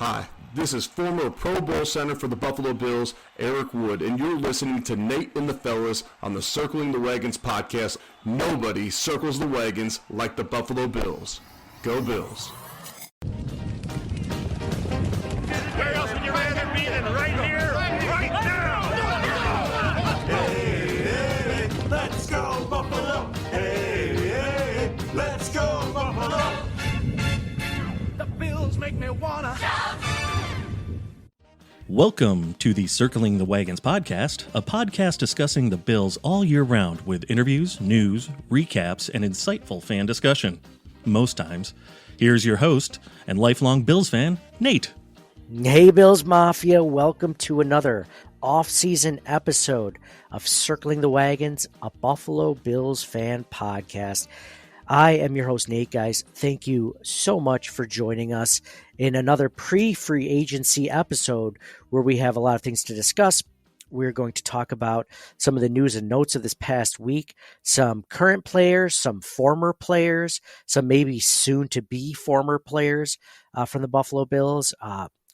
Hi, this is former Pro Bowl center for the Buffalo Bills, Eric Wood, and you're listening to Nate and the Fellas on the Circling the Wagons podcast. Nobody circles the wagons like the Buffalo Bills. Go Bills. Where else would you rather be than right here, right now? Hey, hey, let's go Buffalo! Hey, hey, let's go Buffalo! The Bills make me wanna shout. Welcome to the Circling the Wagons podcast, a podcast discussing the Bills all year round with interviews, news, recaps, and insightful fan discussion. Most times. Here's your host and lifelong Bills fan, Nate. Hey Bills Mafia, welcome to another off-season episode of Circling the Wagons, a Buffalo Bills fan podcast. I am your host, Nate, guys. Thank you so much for joining us in another pre-free agency episode where we have a lot of things to discuss. We're going to talk about some of the news and notes of this past week, some current players, some former players, some maybe soon-to-be former players from the Buffalo Bills.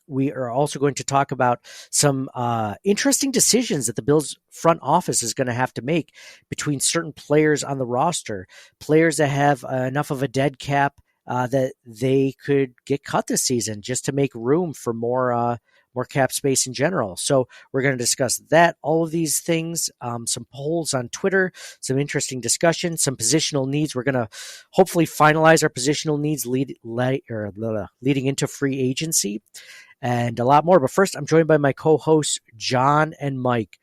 We are also going to talk about some interesting decisions that the Bills front office is going to have to make between certain players on the roster, players that have enough of a dead cap that they could get cut this season just to make room for more cap space in general. So we're going to discuss that, all of these things, some polls on Twitter, some interesting discussion, some positional needs. We're going to hopefully finalize our positional needs leading into free agency, and a lot more. But first, I'm joined by my co-hosts, John and Mike.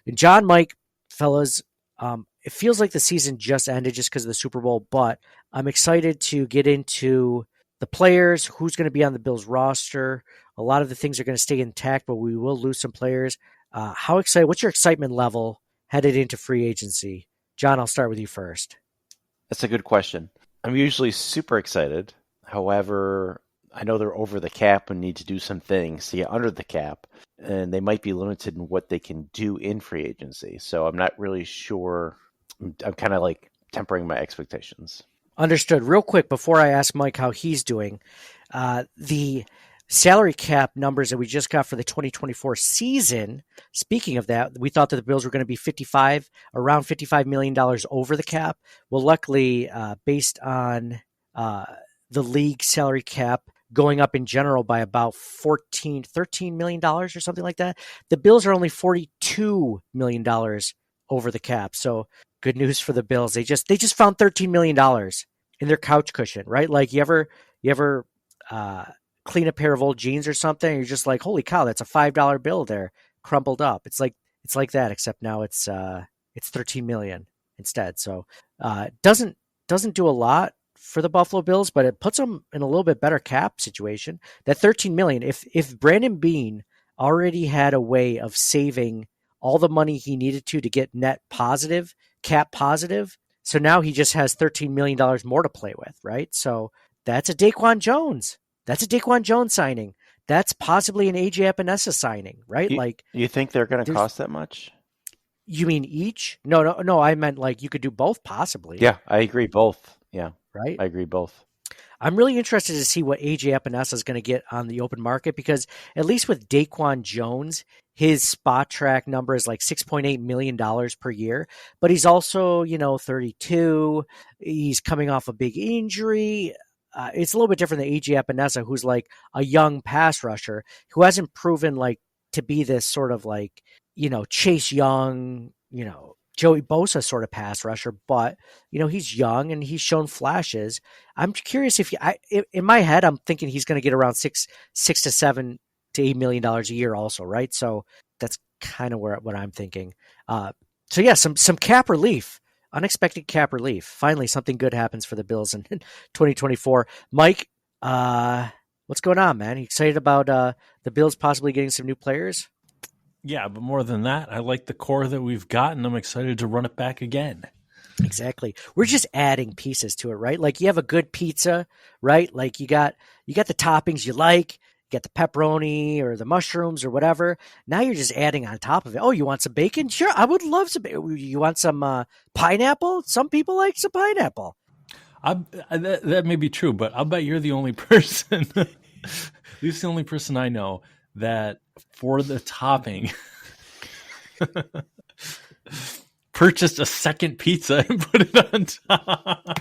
And John, Mike, fellas, it feels like the season just ended just because of the Super Bowl, but I'm excited to get into the players, who's going to be on the Bills roster. A lot of the things are going to stay intact, but we will lose some players. How excited? What's your excitement level headed into free agency? John, I'll start with you first. That's a good question. I'm usually super excited. However, I know they're over the cap and need to do some things to get under the cap, and they might be limited in what they can do in free agency. So I'm not really sure. I'm kind of like tempering my expectations. Understood. Real quick, before I ask Mike how he's doing, the salary cap numbers that we just got for the 2024 season, speaking of that, we thought that the Bills were going to be around $55 million over the cap. Well, luckily, based on the league salary cap going up in general by about $13 million or something like that, the Bills are only $42 million over the cap. So good news for the Bills. They just found $13 million in their couch cushion, right? Like you ever clean a pair of old jeans or something, and you're just like, holy cow, that's a $5 bill there crumpled up. It's like that, except now it's $13 million instead. So doesn't do a lot for the Buffalo Bills, but it puts them in a little bit better cap situation. That $13 million, if Brandon Beane already had a way of saving all the money he needed to get net positive, cap positive, so now he just has $13 million more to play with, right? So that's a Daquan Jones. That's a Daquan Jones signing. That's possibly an AJ Epinesa signing, right? You think they're going to cost that much? You mean each? No. I meant like you could do both possibly. Yeah, I agree. Both. Yeah. Right? I agree both. I'm really interested to see what AJ Epinesa is going to get on the open market, because at least with Daquan Jones, his spot track number is like $6.8 million per year, but he's also, 32. He's coming off a big injury. It's a little bit different than AJ Epinesa, who's like a young pass rusher who hasn't proven like to be this sort of like, Chase Young, Joey Bosa sort of pass rusher, but he's young and he's shown flashes. I'm curious if in my head, I'm thinking he's going to get around $6 to $7 to $8 million a year also. Right. So that's kind of what I'm thinking. So yeah, some cap relief, unexpected cap relief. Finally, something good happens for the Bills in 2024. Mike, what's going on, man? You excited about the Bills possibly getting some new players? Yeah, but more than that, I like the core that we've got, and I'm excited to run it back again. Exactly. We're just adding pieces to it, right? Like you have a good pizza, right? Like you got the toppings you like, you got the pepperoni or the mushrooms or whatever. Now you're just adding on top of it. Oh, you want some bacon? Sure, I would love some. You want some pineapple? Some people like some pineapple. That may be true, but I'll bet you're the only person Luke's the only person I know that for the topping purchased a second pizza and put it on top.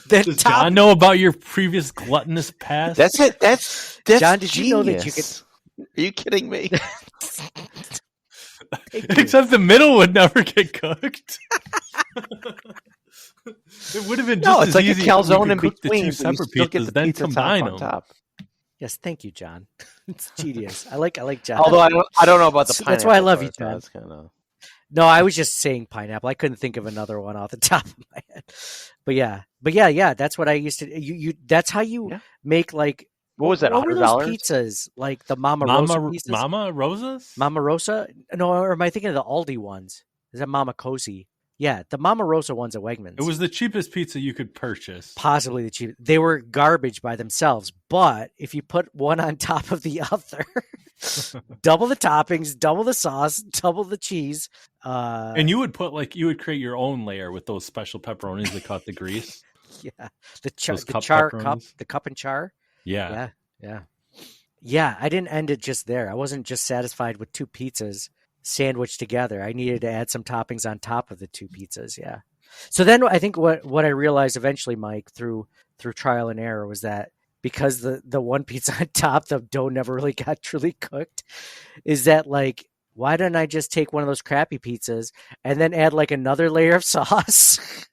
Does John know about your previous gluttonous past? That's it. That's John, did genius. you know that you could? Are you kidding me? Except the middle would never get cooked. It would have been just No, it's as like a easy if we calzone could in cook between. the two but you separate still get pizzas, the then pizza top combine on them. top. Yes, thank you, John. It's genius. I like John. Although I don't know about the pineapple. That's why I love you, part, so John. that's kinda... No, I was just saying pineapple. I couldn't think of another one off the top of my head. But yeah. That's what I used to. You. That's how you make like. What was that? What were those $100? pizzas? Like the Mama Rosa pizzas? Mama Rosas? Mama Rosa? No, or am I thinking of the Aldi ones? Is that Mama Cozy? Yeah, the Mama Rosa ones at Wegmans. It was the cheapest pizza you could purchase. Possibly the cheapest. They were garbage by themselves, but if you put one on top of the other, double the toppings, double the sauce, double the cheese. And you would create your own layer with those special pepperonis that caught the grease. Yeah, the char cup, the cup and char. Yeah. I didn't end it just there. I wasn't just satisfied with two pizzas sandwiched together. I needed to add some toppings on top of the two pizzas. Yeah. So then I think what I realized eventually, Mike, through trial and error, was that because the one pizza on top, the dough never really got truly cooked, is that like, why don't I just take one of those crappy pizzas and then add like another layer of sauce,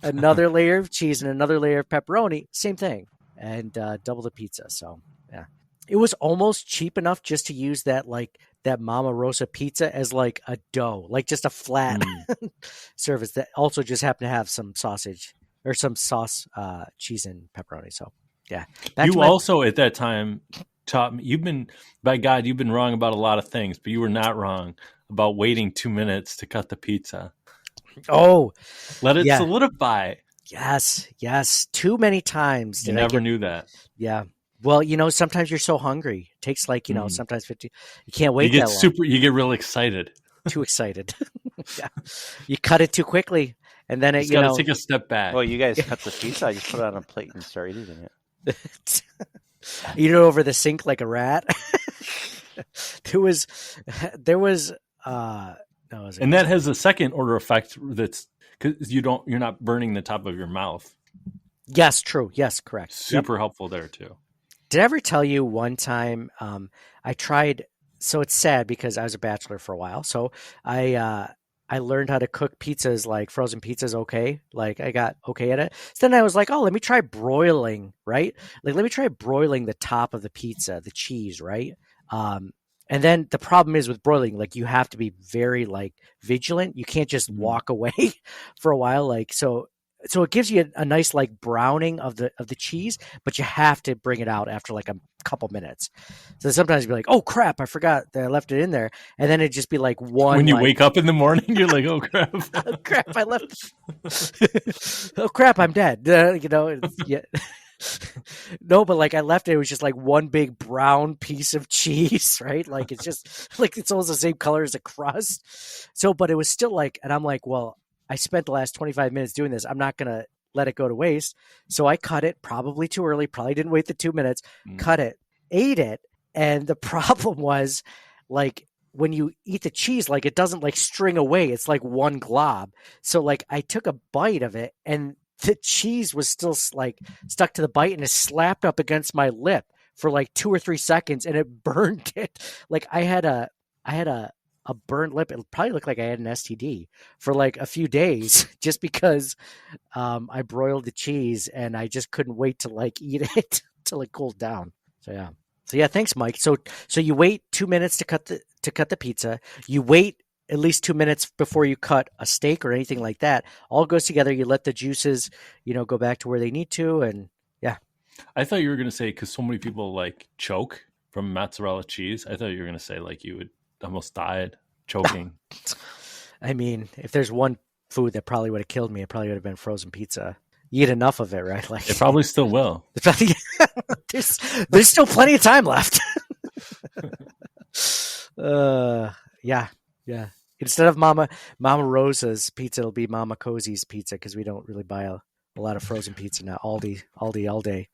another layer of cheese, and another layer of pepperoni? Same thing. And double the pizza. So yeah, it was almost cheap enough just to use that Mama Rosa pizza as like a dough, like just a flat service that also just happened to have some sausage or some sauce, cheese and pepperoni. So yeah, you also at that time taught me. You've been wrong about a lot of things, but you were not wrong about waiting 2 minutes to cut the pizza. Oh, let it solidify. Yes. Too many times. You never knew that. Yeah. Well, sometimes you're so hungry. It takes sometimes 50. You can't wait that long. You get real excited. Too excited. Yeah. You cut it too quickly. And then you got to take a step back. Well, you guys cut the pizza. I just put it on a plate and start eating it. Eat it over the sink like a rat. And that has a second order effect that's because you're not burning the top of your mouth. Yes, true. Yes, correct. Super helpful there too. Did I ever tell you one time I tried? So it's sad because I was a bachelor for a while. So I learned how to cook pizzas, like frozen pizzas. Okay, like I got okay at it. So then I was like, oh, let me try broiling. Right, like let me try broiling the top of the pizza, the cheese. Right. And then the problem is with broiling, like you have to be very like vigilant. You can't just walk away for a while. Like, so it gives you a nice like browning of the cheese, but you have to bring it out after like a couple minutes. So sometimes you'd be like, oh crap, I forgot that I left it in there. And then it'd just be like one. When you wake up in the morning, you're like, oh crap. Oh crap, I left. Oh crap, I'm dead. Yeah. No, but like I left it was just like one big brown piece of cheese, right? Like it's just like it's almost the same color as a crust. So, but it was still like, and I'm like, well, I spent the last 25 minutes doing this. I'm not gonna let it go to waste. So I cut it probably too early. Probably didn't wait the 2 minutes. Cut it, ate it, and the problem was like when you eat the cheese, like it doesn't like string away. It's like one glob. So like I took a bite of it and the cheese was still like stuck to the bite and it slapped up against my lip for like 2 or 3 seconds and it burned it. Like I had a burnt lip. It probably looked like I had an STD for like a few days just because I broiled the cheese and I just couldn't wait to like eat it till it cooled down. So yeah, thanks, Mike. So you wait 2 minutes to cut the pizza. You wait at least 2 minutes before you cut a steak or anything like that. All goes together. You let the juices, go back to where they need to. And yeah. I thought you were going to say, because so many people like choke from mozzarella cheese. I thought you were going to say like you would almost died choking. I mean, if there's one food that probably would have killed me, it probably would have been frozen pizza. You eat enough of it, right? Like it probably still will. There's still plenty of time left. Yeah. Instead of Mama Rosa's pizza, it'll be Mama Cozy's pizza because we don't really buy a a lot of frozen pizza now. Aldi all day.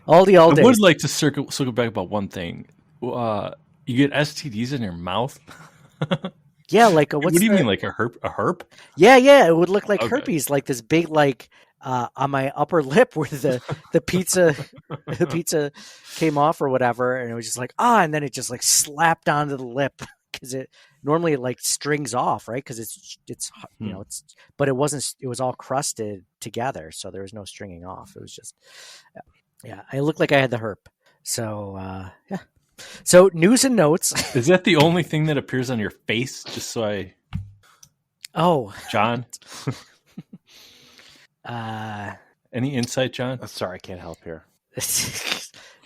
Aldi all I day. would like to circle back about one thing. You get STDs in your mouth. Yeah, like What do you mean, like a herp? A herp? Yeah, it would look like Okay. herpes, like this big like on my upper lip where the pizza the pizza came off or whatever, and it was just like and then it just like slapped onto the lip because it normally like strings off, right? Because it's it's but it wasn't. It was all crusted together, so there was no stringing off. It was just I looked like I had the herp. So yeah. So news and notes. Is that the only thing that appears on your face? Just so I. Oh, John. Any insight, John? Sorry, I can't help here.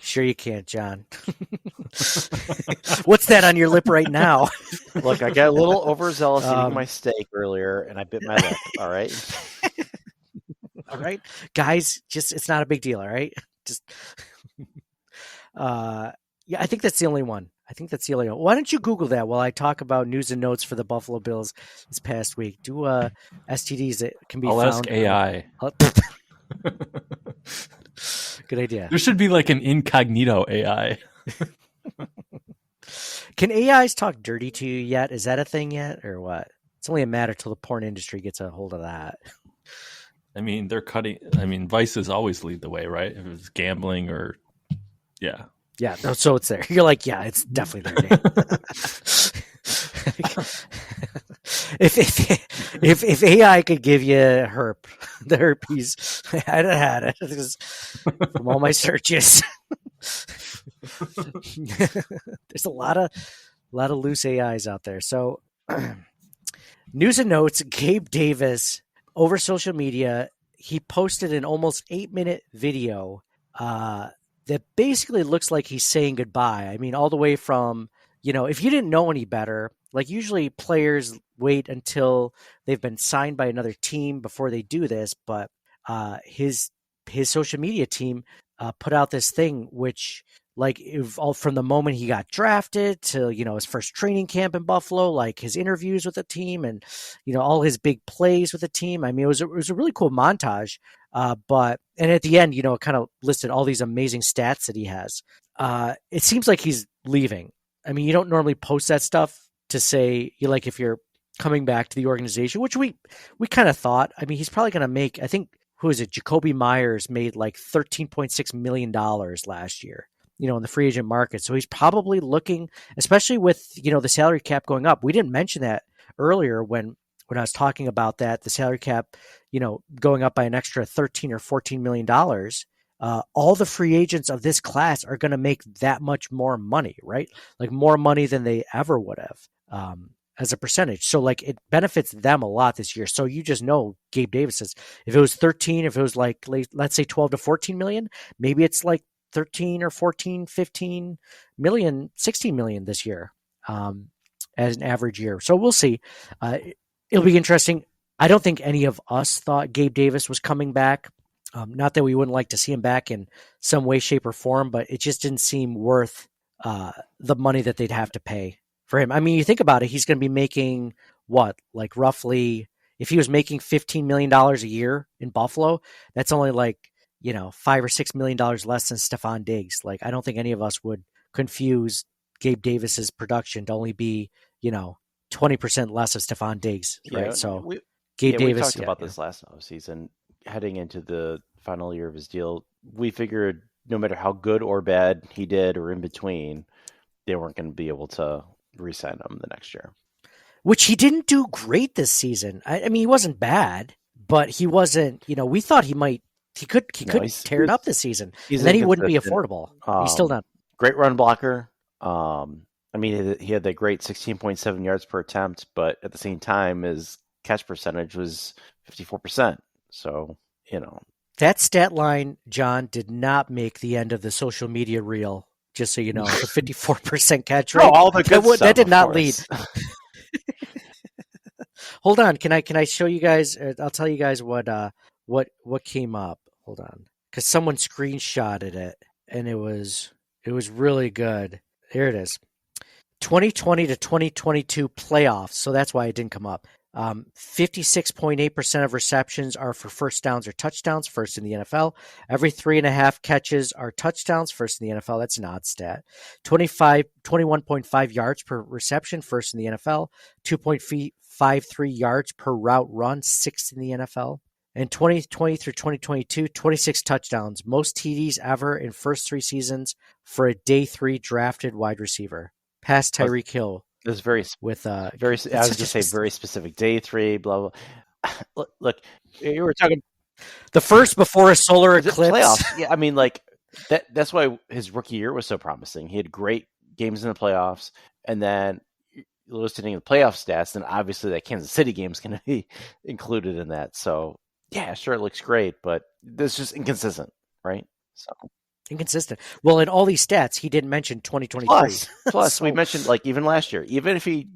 Sure you can't, John. What's that on your lip right now? Look, I got a little overzealous eating my steak earlier, and I bit my lip. All right. All right, guys, just it's not a big deal. All right, just yeah, I think that's the only one. Why don't you Google that while I talk about news and notes for the Buffalo Bills this past week? Do STDs that can be I'll found. ask AI. Good idea. There should be like an incognito AI. Can AIs talk dirty to you yet? Is that a thing yet, or what? It's only a matter till the porn industry gets a hold of that. I mean, they're cutting. I mean, vices always lead the way, right? If it's gambling or, yeah. Yeah, so it's there. You're like, yeah, it's definitely there. if AI could give you the herpes, I'd have had it from all my searches. There's a lot of loose AIs out there. So, news and notes. Gabe Davis over social media, he posted an almost 8-minute video that basically looks like he's saying goodbye. I mean, all the way from, if you didn't know any better, like usually players wait until they've been signed by another team before they do this. But his social media team put out this thing, which like all from the moment he got drafted to, his first training camp in Buffalo, like his interviews with the team and, all his big plays with the team. I mean, it was a really cool montage. And at the end, it kind of listed all these amazing stats that he has. It seems like he's leaving. I mean, you don't normally post that stuff to say like if you're coming back to the organization, which we kind of thought. I mean, he's probably going to make, I think, who is it? Jacoby Myers made like $13.6 million last year, in the free agent market. So he's probably looking, especially with, the salary cap going up. We didn't mention that earlier when I was talking about that, the salary cap, going up by an extra $13 or $14 million. All the free agents of this class are going to make that much more money, right? Like more money than they ever would have as a percentage. So like it benefits them a lot this year. So you just know Gabe Davis says if it was 13, if it was like, let's say 12 to 14 million, maybe it's like 13 or 14, 15 million, 16 million this year as an average year. So we'll see. It'll be interesting. I don't think any of us thought Gabe Davis was coming back. Not that we wouldn't like to see him back in some way, shape, or form, but it just didn't seem worth the money that they'd have to pay for him. I mean, you think about it, he's going to be making what, like roughly, if he was making $15 million a year in Buffalo, that's only like, $5 or $6 million less than Stephon Diggs. Like, I don't think any of us would confuse Gabe Davis's production to only be, 20% less of Stephon Diggs, right? Yeah, So Gabe Davis. We talked about this last offseason. Heading into the final year of his deal, we figured no matter how good or bad he did or in between, they weren't going to be able to re-sign him the next year. Which he didn't do great this season. I mean, he wasn't bad, but he wasn't, we thought he could tear it up this season. And then he wouldn't be affordable. He's still not. Great run blocker. I mean, he had that great 16.7 yards per attempt, but at the same time, his catch percentage was 54%. So, That stat line, John, did not make the end of the social media reel, just so you know. The 54% catch rate. No, all the good stuff, that did not course. lead. Hold on. Can I show you guys? I'll tell you guys what came up. Hold on. Because someone screenshotted it, and it was really good. Here it is. 2020 to 2022 playoffs. So that's why it didn't come up. 56.8% of receptions are for first downs or touchdowns, first in the NFL. Every 3.5 catches are touchdowns, first in the NFL. That's an odd stat. 21.5 yards per reception, first in the NFL. 2.53 yards per route run, sixth in the NFL. In 2020 through 2022, 26 touchdowns, most TDs ever in first 3 seasons for a day 3 drafted wide receiver. Past Tyreek Hill. This is very With very. I was going to say very specific. Day 3, blah blah. Look, you were talking the first before a solar eclipse. Playoffs. Yeah, I mean, like that's why his rookie year was so promising. He had great games in the playoffs, and then listening to the playoff stats, then obviously that Kansas City game is going to be included in that. So yeah, sure, it looks great, but this is just inconsistent, right? So. Inconsistent. Well, in all these stats, he didn't mention 2023. Plus, So- we mentioned like even last year, even if he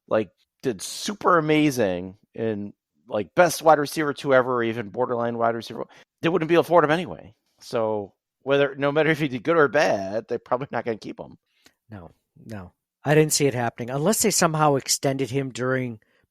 like did super amazing in like best wide receiver to ever, or even borderline wide receiver, they wouldn't be able to afford him anyway. So no matter if he did good or bad, they're probably not going to keep him. No, I didn't see it happening unless they somehow extended him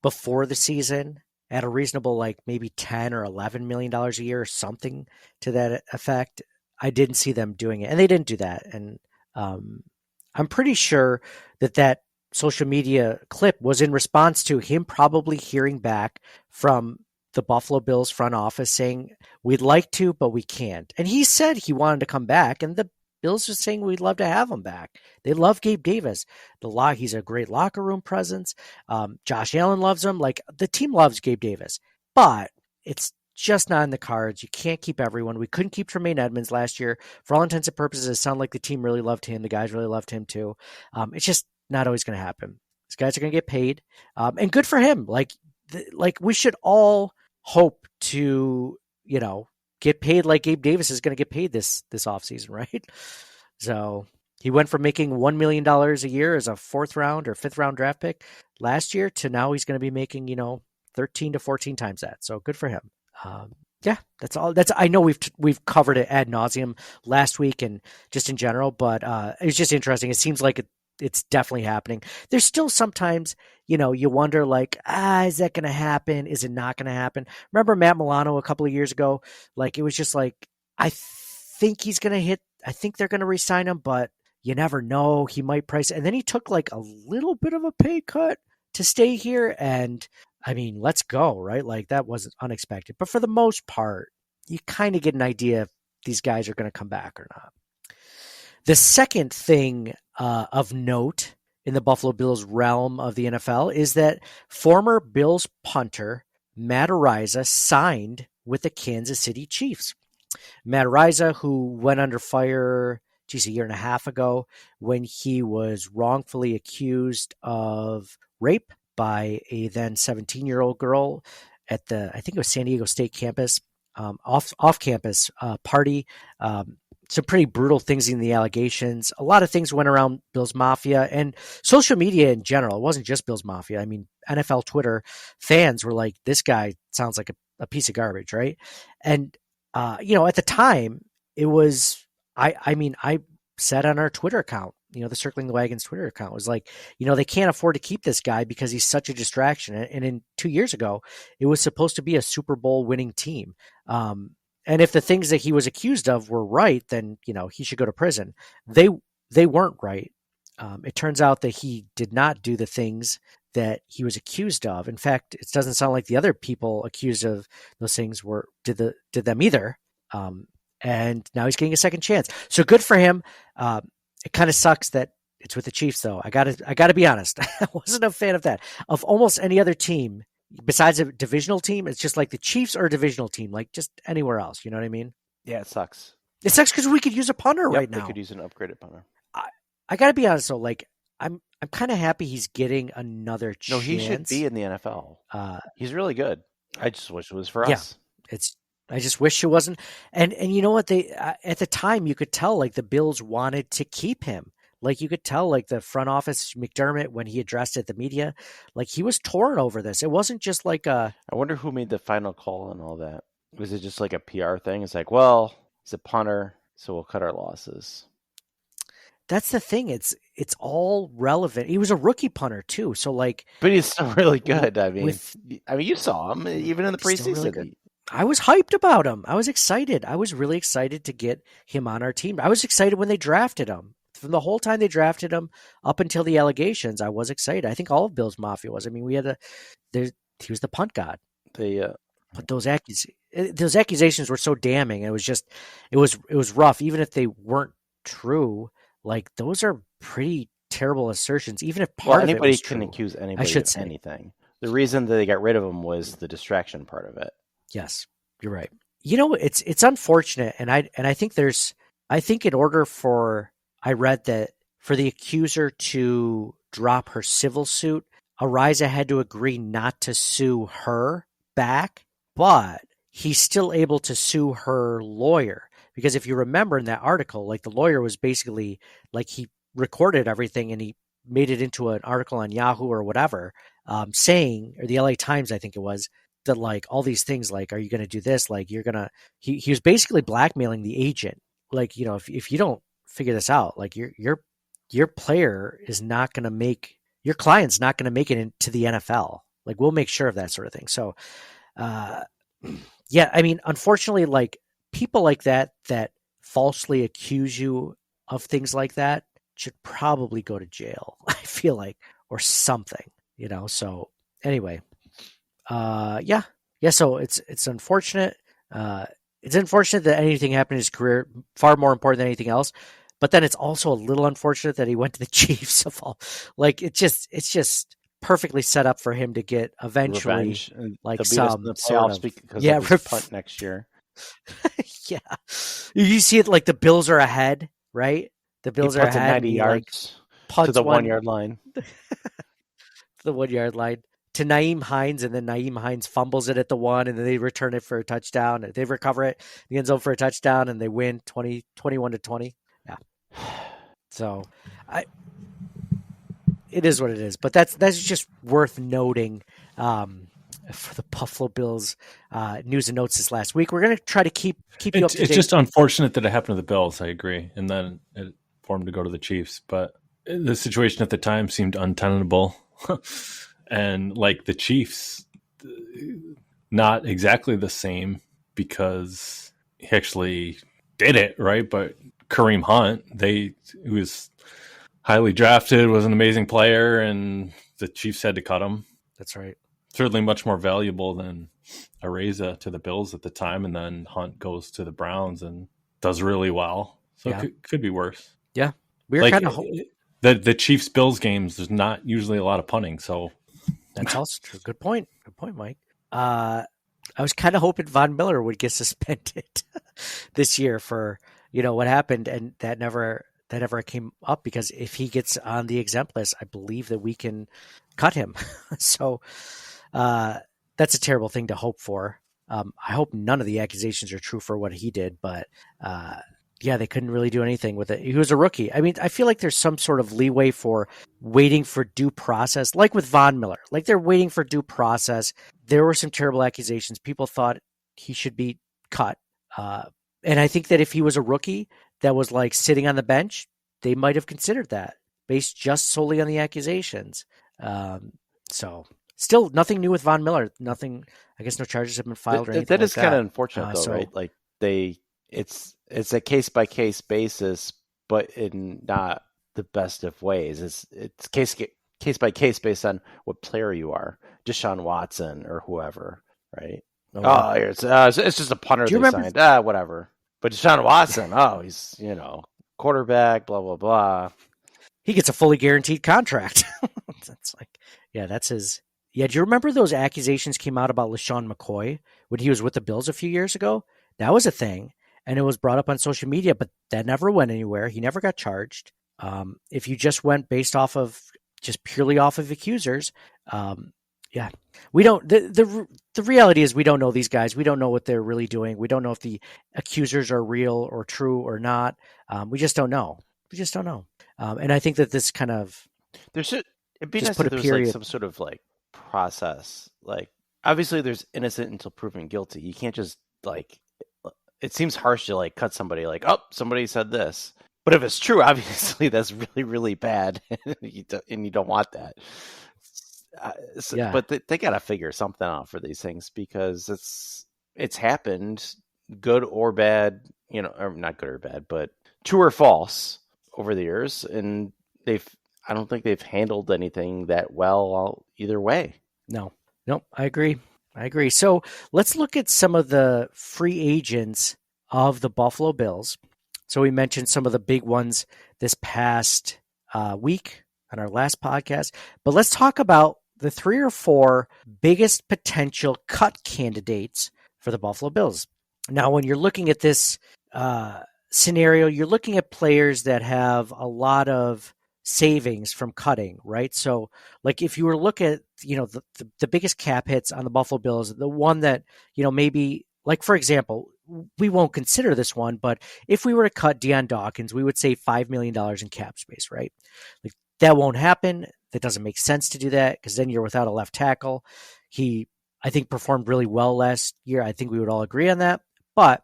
before the season at a reasonable, like maybe $10 or $11 million a year or something to that effect. I didn't see them doing it, and they didn't do that. And I'm pretty sure that social media clip was in response to him probably hearing back from the Buffalo Bills front office saying, we'd like to, but we can't. And he said he wanted to come back, and the Bills are saying we'd love to have him back. They love Gabe Davis. He's a great locker room presence. Josh Allen loves him. Like, the team loves Gabe Davis, but it's just not in the cards. You can't keep everyone. We couldn't keep Tremaine Edmonds last year. For all intents and purposes, it sounded like the team really loved him. The guys really loved him too. It's just not always going to happen. These guys are going to get paid, and good for him. Like we should all hope to, get paid like Gabe Davis is going to get paid this offseason, right? So he went from making $1 million a year as a 4th round or 5th round draft pick last year to now he's going to be making, 13 to 14 times that. So good for him. Yeah, that's all. I know we've covered it ad nauseum last week and just in general, but it's just interesting. It seems like it's definitely happening. There's still sometimes, you wonder like, is that going to happen? Is it not going to happen? Remember Matt Milano a couple of years ago? Like, it was just like, I think he's going to hit. I think they're going to re-sign him, but you never know. He might price it. And then he took like a little bit of a pay cut to stay here, and I mean, let's go, right? Like, that wasn't unexpected. But for the most part, you kind of get an idea if these guys are going to come back or not. The second thing of note in the Buffalo Bills realm of the NFL is that former Bills punter Matt Araiza signed with the Kansas City Chiefs. Matt Araiza, who went under fire, a year and a half ago when he was wrongfully accused of rape by a then 17-year-old girl at I think it was San Diego State campus, off-campus party. Some pretty brutal things in the allegations. A lot of things went around Bills Mafia and social media in general. It wasn't just Bills Mafia. I mean, NFL Twitter fans were like, this guy sounds like a piece of garbage, right? And, at the time, it was, I said on our Twitter account, the Circling the Wagons Twitter account was like, they can't afford to keep this guy because he's such a distraction. And in 2 years ago, it was supposed to be a Super Bowl winning team. And if the things that he was accused of were right, then, he should go to prison. They weren't right. It turns out that he did not do the things that he was accused of. In fact, it doesn't sound like the other people accused of those things did them either. And now he's getting a second chance. So good for him. It kind of sucks that it's with the Chiefs, though. I gotta be honest. I wasn't a fan of that. Of almost any other team besides a divisional team, it's just like the Chiefs are a divisional team, like just anywhere else. You know what I mean? Yeah, it sucks. It sucks because we could use a punter right now. They could use an upgraded punter. I gotta be honest, though. Like, I'm kind of happy he's getting another chance. No, he should be in the NFL. He's really good. I just wish it was for us. I just wish it wasn't. And you know what? They at the time you could tell like the Bills wanted to keep him. Like you could tell like the front office McDermott when he addressed it, the media, like he was torn over this. It wasn't just like I wonder who made the final call and all that. Was it just like a PR thing? It's like, well, he's a punter, so we'll cut our losses. that's the thing. It's all relevant. He was a rookie punter too, so like. But he's still really good. I mean, With- you saw him even in the He's still really preseason. good. I was hyped about him. I was excited. I was really excited to get him on our team. I was excited when they drafted him. From the whole time they drafted him up until the allegations, I was excited. I think all of Bills Mafia was. I mean, he was the punt god. But those accusations were so damning. It was rough. Even if they weren't true, like those are pretty terrible assertions. Even if anybody was can true, accuse I anybody should of say. anything. The reason that they got rid of him was the distraction part of it. Yes, you're right. It's unfortunate, and I think in order for I read that for the accuser to drop her civil suit, Ariza had to agree not to sue her back, but he's still able to sue her lawyer. Because if you remember in that article, like the lawyer was basically like he recorded everything and he made it into an article on Yahoo or whatever, saying, or the LA Times, I think it was, that like all these things, like, are you going to do this? Like you're going to, he was basically blackmailing the agent. Like, if you don't figure this out, like your player is not going to make, your client's not going to make it into the NFL. Like we'll make sure of that sort of thing. So, yeah, I mean, unfortunately, like people like that falsely accuse you of things like that should probably go to jail. I feel like, or something, so anyway, yeah. So it's unfortunate. It's unfortunate that anything happened in his career, far more important than anything else. But then it's also a little unfortunate that he went to the Chiefs of all. Like it's just perfectly set up for him to get eventually Revenge. like They'll beat us some in the sort playoffs of because yeah, of his punt next year. yeah. You see it like the Bills are ahead, right? The Bills He are puts it ahead. 90 yards punts to the 1 one yard line. the 1 yard line to Naeem Hines, and then Naeem Hines fumbles it at the 1, and then they return it for a touchdown. They recover it in the end zone for a touchdown, and they win 21-20. Yeah. So, it is what it is. But that's just worth noting for the Buffalo Bills news and notes this last week. We're going to try to keep you up to date. It's just unfortunate that it happened to the Bills. I agree, and then for him to go to the Chiefs, but the situation at the time seemed untenable. And like the Chiefs, not exactly the same because he actually did it, right? But Kareem Hunt, he was highly drafted, was an amazing player, and the Chiefs had to cut him. That's right. Certainly much more valuable than Ariza to the Bills at the time, and then Hunt goes to the Browns and does really well. So it could be worse. Yeah. We're kind of the Chiefs-Bills games, there's not usually a lot of punting, so that's also true. Good point. Good point, Mike. I was kind of hoping Von Miller would get suspended this year for, what happened, and that never came up because if he gets on the exempt list, I believe that we can cut him. So that's a terrible thing to hope for. I hope none of the accusations are true for what he did, but yeah, they couldn't really do anything with it. He was a rookie. I mean, I feel like there's some sort of leeway for waiting for due process, like with Von Miller. Like they're waiting for due process. There were some terrible accusations. People thought he should be cut. And I think that if he was a rookie that was like sitting on the bench, they might have considered that based just solely on the accusations. So still nothing new with Von Miller. Nothing, I guess no charges have been filed or anything That like is kind of unfortunate though, right? Like it's a case by case basis, but in not the best of ways. It's case by case based on what player you are, Deshaun Watson or whoever, right? It's just a punter they signed. Whatever. But Deshaun Watson, he's quarterback, blah blah blah. He gets a fully guaranteed contract. That's like, yeah, that's his. Yeah, do you remember those accusations came out about LaShawn McCoy when he was with the Bills a few years ago? That was a thing. And it was brought up on social media, but that never went anywhere. He never got charged. If you just went based off of just purely off of accusers, yeah, we don't. The reality is we don't know these guys. We don't know what they're really doing. We don't know if the accusers are real or true or not. We just don't know. And I think that this kind of it'd be nice if there was like some sort of like process. Like obviously, there's innocent until proven guilty. You can't just like. It seems harsh to like cut somebody like, somebody said this, But if it's true, obviously that's really, really bad, and you don't want that. Yeah. But they got to figure something out for these things because it's happened, good or bad, or not good or bad, but true or false over the years, and I don't think they've handled anything that well either way. No, I agree. So let's look at some of the free agents of the Buffalo Bills. So we mentioned some of the big ones this past week on our last podcast, but let's talk about the 3 or 4 biggest potential cut candidates for the Buffalo Bills. Now, when you're looking at this scenario, you're looking at players that have a lot of savings from cutting, right? So like if you were to look at, the biggest cap hits on the Buffalo Bills, the one that, maybe like, for example, we won't consider this one, but if we were to cut Deion Dawkins, we would save $5 million in cap space, right? Like that won't happen. That doesn't make sense to do that because then you're without a left tackle. He, I think, performed really well last year. I think we would all agree on that, but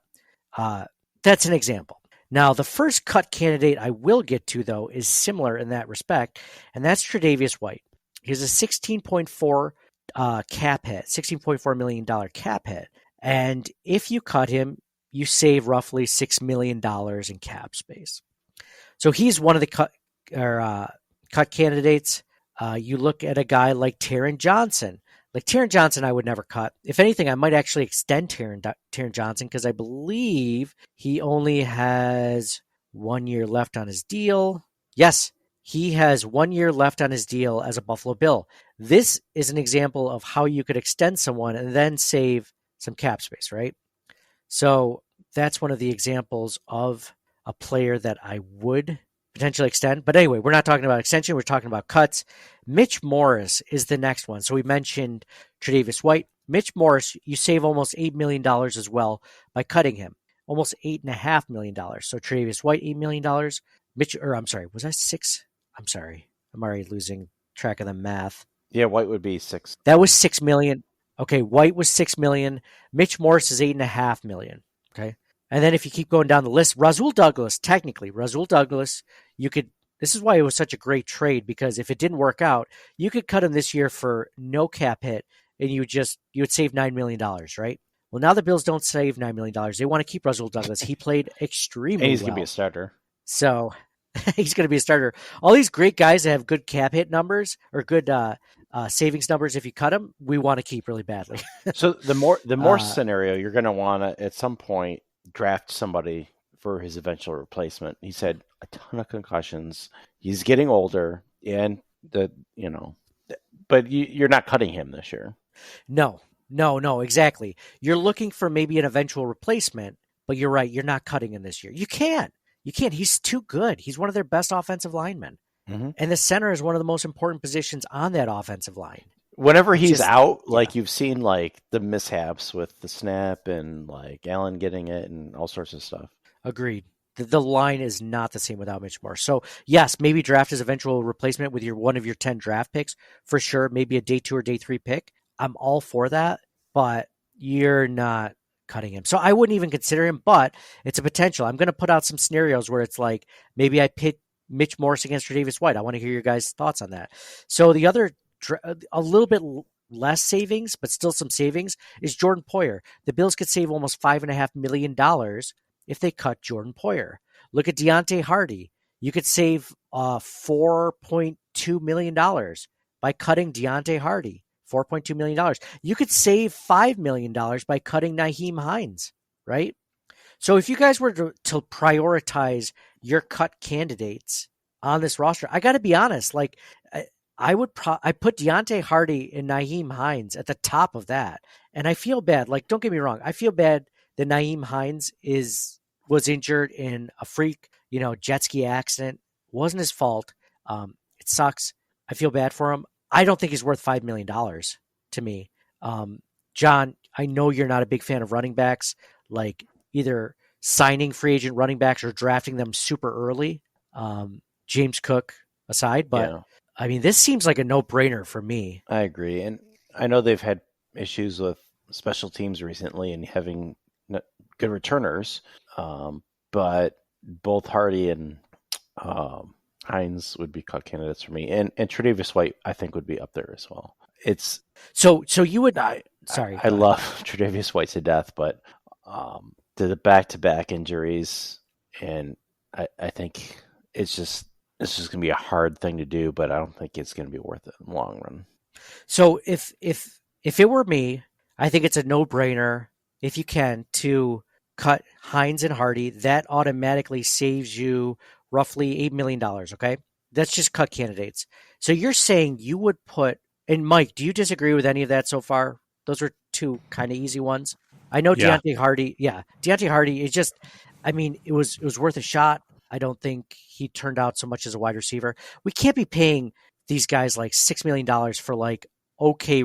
that's an example. Now, the first cut candidate I will get to, though, is similar in that respect, and that's Tre'Davious White. He's a $16.4 cap hit, $16.4 million cap hit. And if you cut him, you save roughly $6 million in cap space. So he's one of the cut candidates. You look at a guy like Taron Johnson. Like Taron Johnson, I would never cut. If anything, I might actually extend Taron Johnson because I believe he only has 1 year left on his deal. Yes, he has 1 year left on his deal as a Buffalo Bill. This is an example of how you could extend someone and then save some cap space, right? So that's one of the examples of a player that I would potentially extend. But anyway, we're not talking about extension. We're talking about cuts. Mitch Morris is the next one. So we mentioned Tre'Davious White. Mitch Morris, you save almost $8 million as well by cutting him. Almost $8.5 million. So Tre'Davious White, $8 million. Was I 6? I'm sorry. I'm already losing track of the math. Yeah, White would be 6. That was $6 million. Okay, White was $6 million. Mitch Morris is $8.5 million. Okay. And then if you keep going down the list, Rasul Douglas, this is why it was such a great trade, because if it didn't work out, you could cut him this year for no cap hit and you would save $9 million, right? Well, now the Bills don't save $9 million. They want to keep Rasul Douglas. He played extremely well. And he's going to be a starter. So he's going to be a starter. All these great guys that have good cap hit numbers or good savings numbers, if you cut them, we want to keep really badly. So the more scenario, you're going to want to, at some point, draft somebody for his eventual replacement. He's had a ton of concussions. He's getting older, and but you're not cutting him this year. No, exactly. You're looking for maybe an eventual replacement, but you're right. You're not cutting him this year. You can't. He's too good. He's one of their best offensive linemen. Mm-hmm. And the center is one of the most important positions on that offensive line. Whenever he's out, you've seen the mishaps with the snap and Allen getting it and all sorts of stuff. Agreed. The line is not the same without Mitch Morris. So yes, maybe draft his eventual replacement with one of your 10 draft picks for sure. Maybe a day 2 or day 3 pick. I'm all for that, but you're not cutting him. So I wouldn't even consider him, but it's a potential. I'm going to put out some scenarios where it's like, maybe I pit Mitch Morris against Tre'Davious White. I want to hear your guys' thoughts on that. So the other, a little bit less savings, but still some savings, is Jordan Poyer. The Bills could save almost $5.5 million if they cut Jordan Poyer. Look at Deontay Hardy. You could save $4.2 million by cutting Deontay Hardy. $4.2 million. You could save $5 million by cutting Nyheim Hines, right? So if you guys were to prioritize your cut candidates on this roster, I got to be honest, I put Deontay Hardy and Nyheim Hines at the top of that. And I feel bad. Don't get me wrong. I feel bad that Nyheim Hines was injured in a freak, jet ski accident. It wasn't his fault. It sucks. I feel bad for him. I don't think he's worth $5 million to me. John, I know you're not a big fan of running backs, either signing free agent running backs or drafting them super early. James Cook aside, but yeah. I mean, this seems like a no-brainer for me. I agree. And I know they've had issues with special teams recently and having good returners. But both Hardy and Hines would be cut candidates for me, and Tre'Davious White I think would be up there as well. It's So you would sorry. I love Tre'Davious White to death, but the back-to-back injuries, and I think it's just going to be a hard thing to do, but I don't think it's going to be worth it in the long run. So if it were me, I think it's a no-brainer if you can to cut Hines and Hardy. That automatically saves you roughly $8 million. Okay, that's just cut candidates. So you're saying you would put, and Mike, do you disagree with any of that so far? Those were two kind of easy ones. I know Yeah. Deontay Hardy is just, I mean, it was worth a shot. I don't think he turned out so much as a wide receiver. We can't be paying these guys like $6 million for like okay,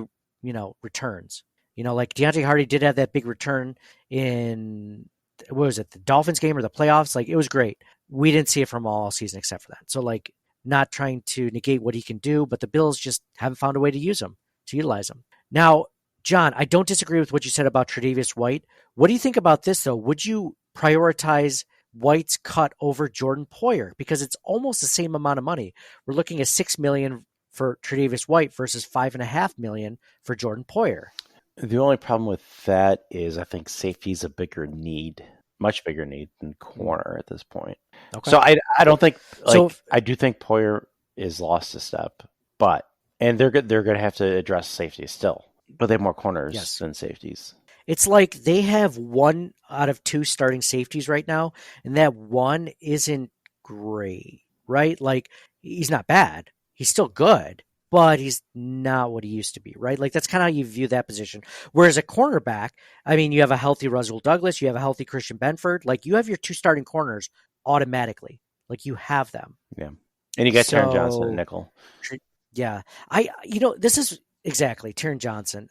returns. Like Deontay Hardy did have that big return in, what was it, the Dolphins game or the playoffs? Like, it was great. We didn't see it from all season except for that. So, like, not trying to negate what he can do, but the Bills just haven't found a way to use him, to utilize him. Now, John, I don't disagree with what you said about Tre'Davious White. What do you think about this, though? Would you prioritize White's cut over Jordan Poyer? Because it's almost the same amount of money. We're looking at $6 million for Tre'Davious White versus $5.5 million for Jordan Poyer. The only problem with that is I think safety is a bigger need, much bigger need than corner at this point. Okay. So I don't think So- I do think Poyer is lost a step, and they're going to have to address safety still, but they have more corners Yes. than safeties. It's like they have 1 out of 2 starting safeties right now, and that one isn't great, right? Like, he's not bad. He's still good, but he's not what he used to be, right? Like, that's kind of how you view that position. Whereas a cornerback, I mean, you have a healthy Russell Douglas, you have a healthy Christian Benford. Like, you have your 2 starting corners automatically. Like, you have them. Yeah, and you got Taron Johnson So- and nickel. Yeah. This is exactly Taron Johnson.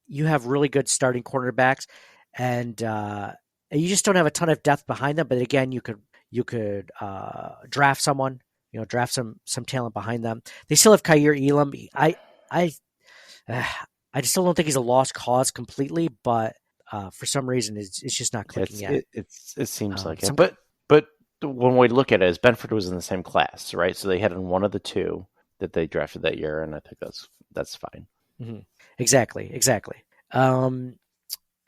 You have really good starting cornerbacks, and you just don't have a ton of depth behind them. But again, you could draft someone, draft some talent behind them. They still have Kaiir Elam. I just still don't think he's a lost cause completely, but for some reason it's just not clicking yet. It seems like some- it, but one way to look at it is Benford was in the same class, right? So they had in one of the 2 that they drafted that year, and I think that's fine. Mm-hmm. Exactly.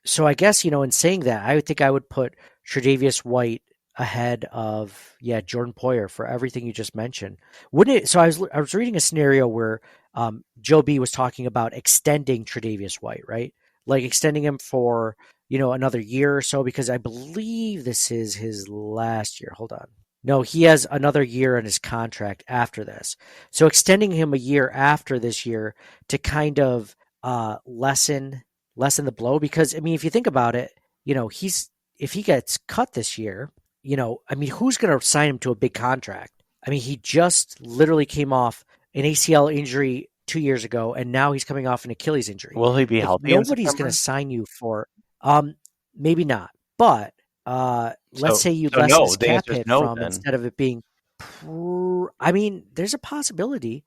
So I guess, in saying that, I would think I would put Tre'Davious White ahead of, Jordan Poyer for everything you just mentioned. Wouldn't it? So I was reading a scenario where Joe B was talking about extending Tre'Davious White, right? Like extending him for, another year or so, because I believe this is his last year. Hold on. No, he has another year in his contract after this. So extending him a year after this year to kind of lessen the blow, because I mean, if you think about it, if he gets cut this year, who's going to sign him to a big contract? I mean, he just literally came off an ACL injury 2 years ago, and now he's coming off an Achilles injury. Will he be healthy? Nobody's going to sign you for, maybe not, but let's say you lessen his the cap answer is hit no, from, then. instead of it being, there's a possibility.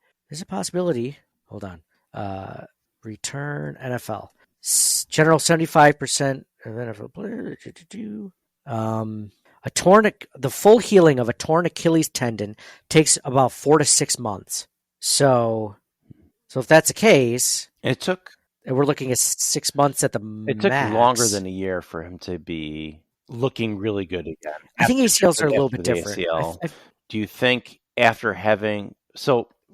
Hold on. Return NFL. General 75% of NFL players. The full healing of a torn Achilles tendon takes about 4 to 6 months. So if that's the case, It took we're looking at 6 months at the max. It took longer than a year for him to be looking really good again. I think ACLs are a little After bit the different. ACL. I- Do you think after having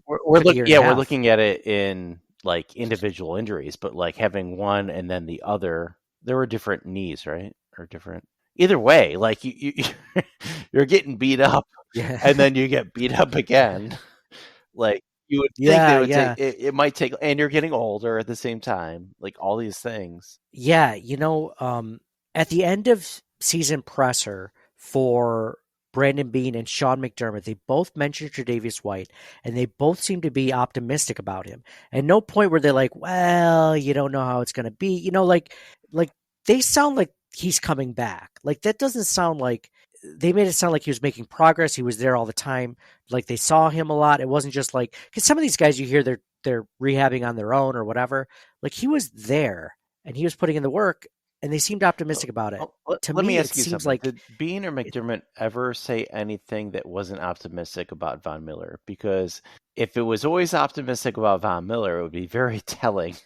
we're Took a year and a we're half. looking at it in like individual injuries, but like having one and then the other, there were different knees, right? Or different. Either way, like you're getting beat up, yeah. and then you get beat up again. Like you would think Yeah, they would yeah. take it might take, and you're getting older at the same time. Like all these things. Yeah, at the end of season presser for Brandon Beane and Sean McDermott, they both mentioned Tre'Davious White, and they both seem to be optimistic about him. And no point where they're like, well, you don't know how it's going to be. Like they sound like he's coming back. Like that doesn't sound like, they made it sound like he was making progress. He was there all the time. Like they saw him a lot. It wasn't just like, because some of these guys you hear they're rehabbing on their own or whatever. Like he was there and he was putting in the work. and they seemed optimistic about it. To Let me me, it ask you seems something. like Did Bean or McDermott ever say anything that wasn't optimistic about Von Miller? Because if it was always optimistic about Von Miller, it would be very telling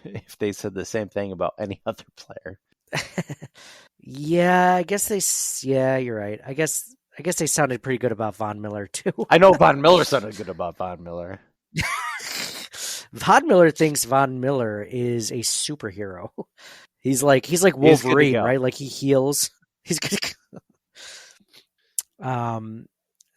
if they said the same thing about any other player. yeah, I guess yeah, you're right. I guess they sounded pretty good about Von Miller too. I know Von Miller sounded good about Von Miller. Von Miller thinks Von Miller is a superhero. He's like He's good to Wolverine, go. right? Like he heals. He's good.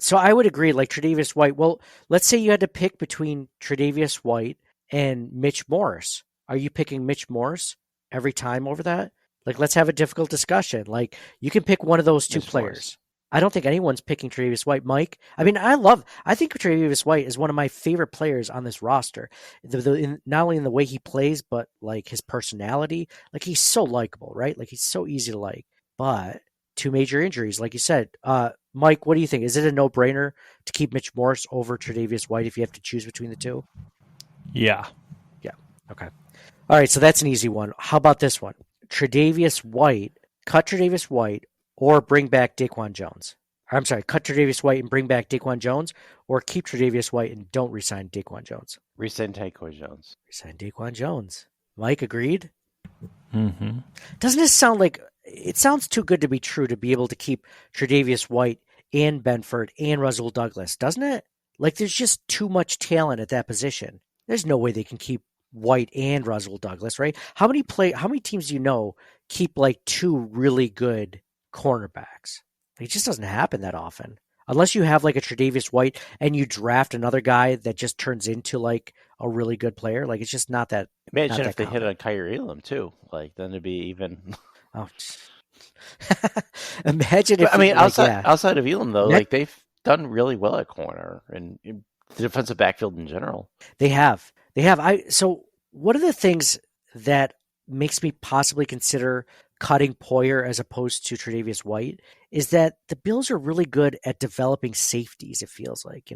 So I would agree. Like Tre'Davious White. Well, let's say you had to pick between Tre'Davious White and Mitch Morse. Are you picking Mitch Morse every time over that? Like, let's have a difficult discussion. Like, you can pick one of those two Mitch players. Morse. I don't think anyone's picking Tre'Davious White. Mike, I mean, I think Tre'Davious White is one of my favorite players on this roster. Not only in the way he plays, but like his personality. Like he's so likable, right? Like he's so easy to like. But two major injuries, like you said. Mike, what do you think? Is it a no-brainer to keep Mitch Morse over Tre'Davious White if you have to choose between the two? Yeah. Yeah. Okay. All right. So that's an easy one. How about this one? Tre'Davious White, cut Tre'Davious White, or bring back Daquan Jones. I'm sorry, cut Tre'Davious White and bring back Daquan Jones, or keep Tre'Davious White and don't re-sign Daquan Jones. Resign Daquan Jones. Resign Daquan Jones. Mike, agreed? Mm-hmm. Doesn't this sound like, it sounds too good to be true to be able to keep Tre'Davious White and Benford and Russell Douglas, doesn't it? Like there's just too much talent at that position. There's no way they can keep White and Russell Douglas, right? How many teams do you know keep like two really good cornerbacks? It just doesn't happen that often. Unless you have like a Tre'Davious White and you draft another guy that just turns into like a really good player. Like it's just not that. Imagine if they common. hit on Kyrie Elam too. Like then it'd be even. Oh, imagine if. I mean, like, outside of Elam though, like they've done really well at corner and the defensive backfield in general. They have. So one of the things that makes me possibly consider cutting Poyer as opposed to Tre'Davious White is that the Bills are really good at developing safeties. It feels like,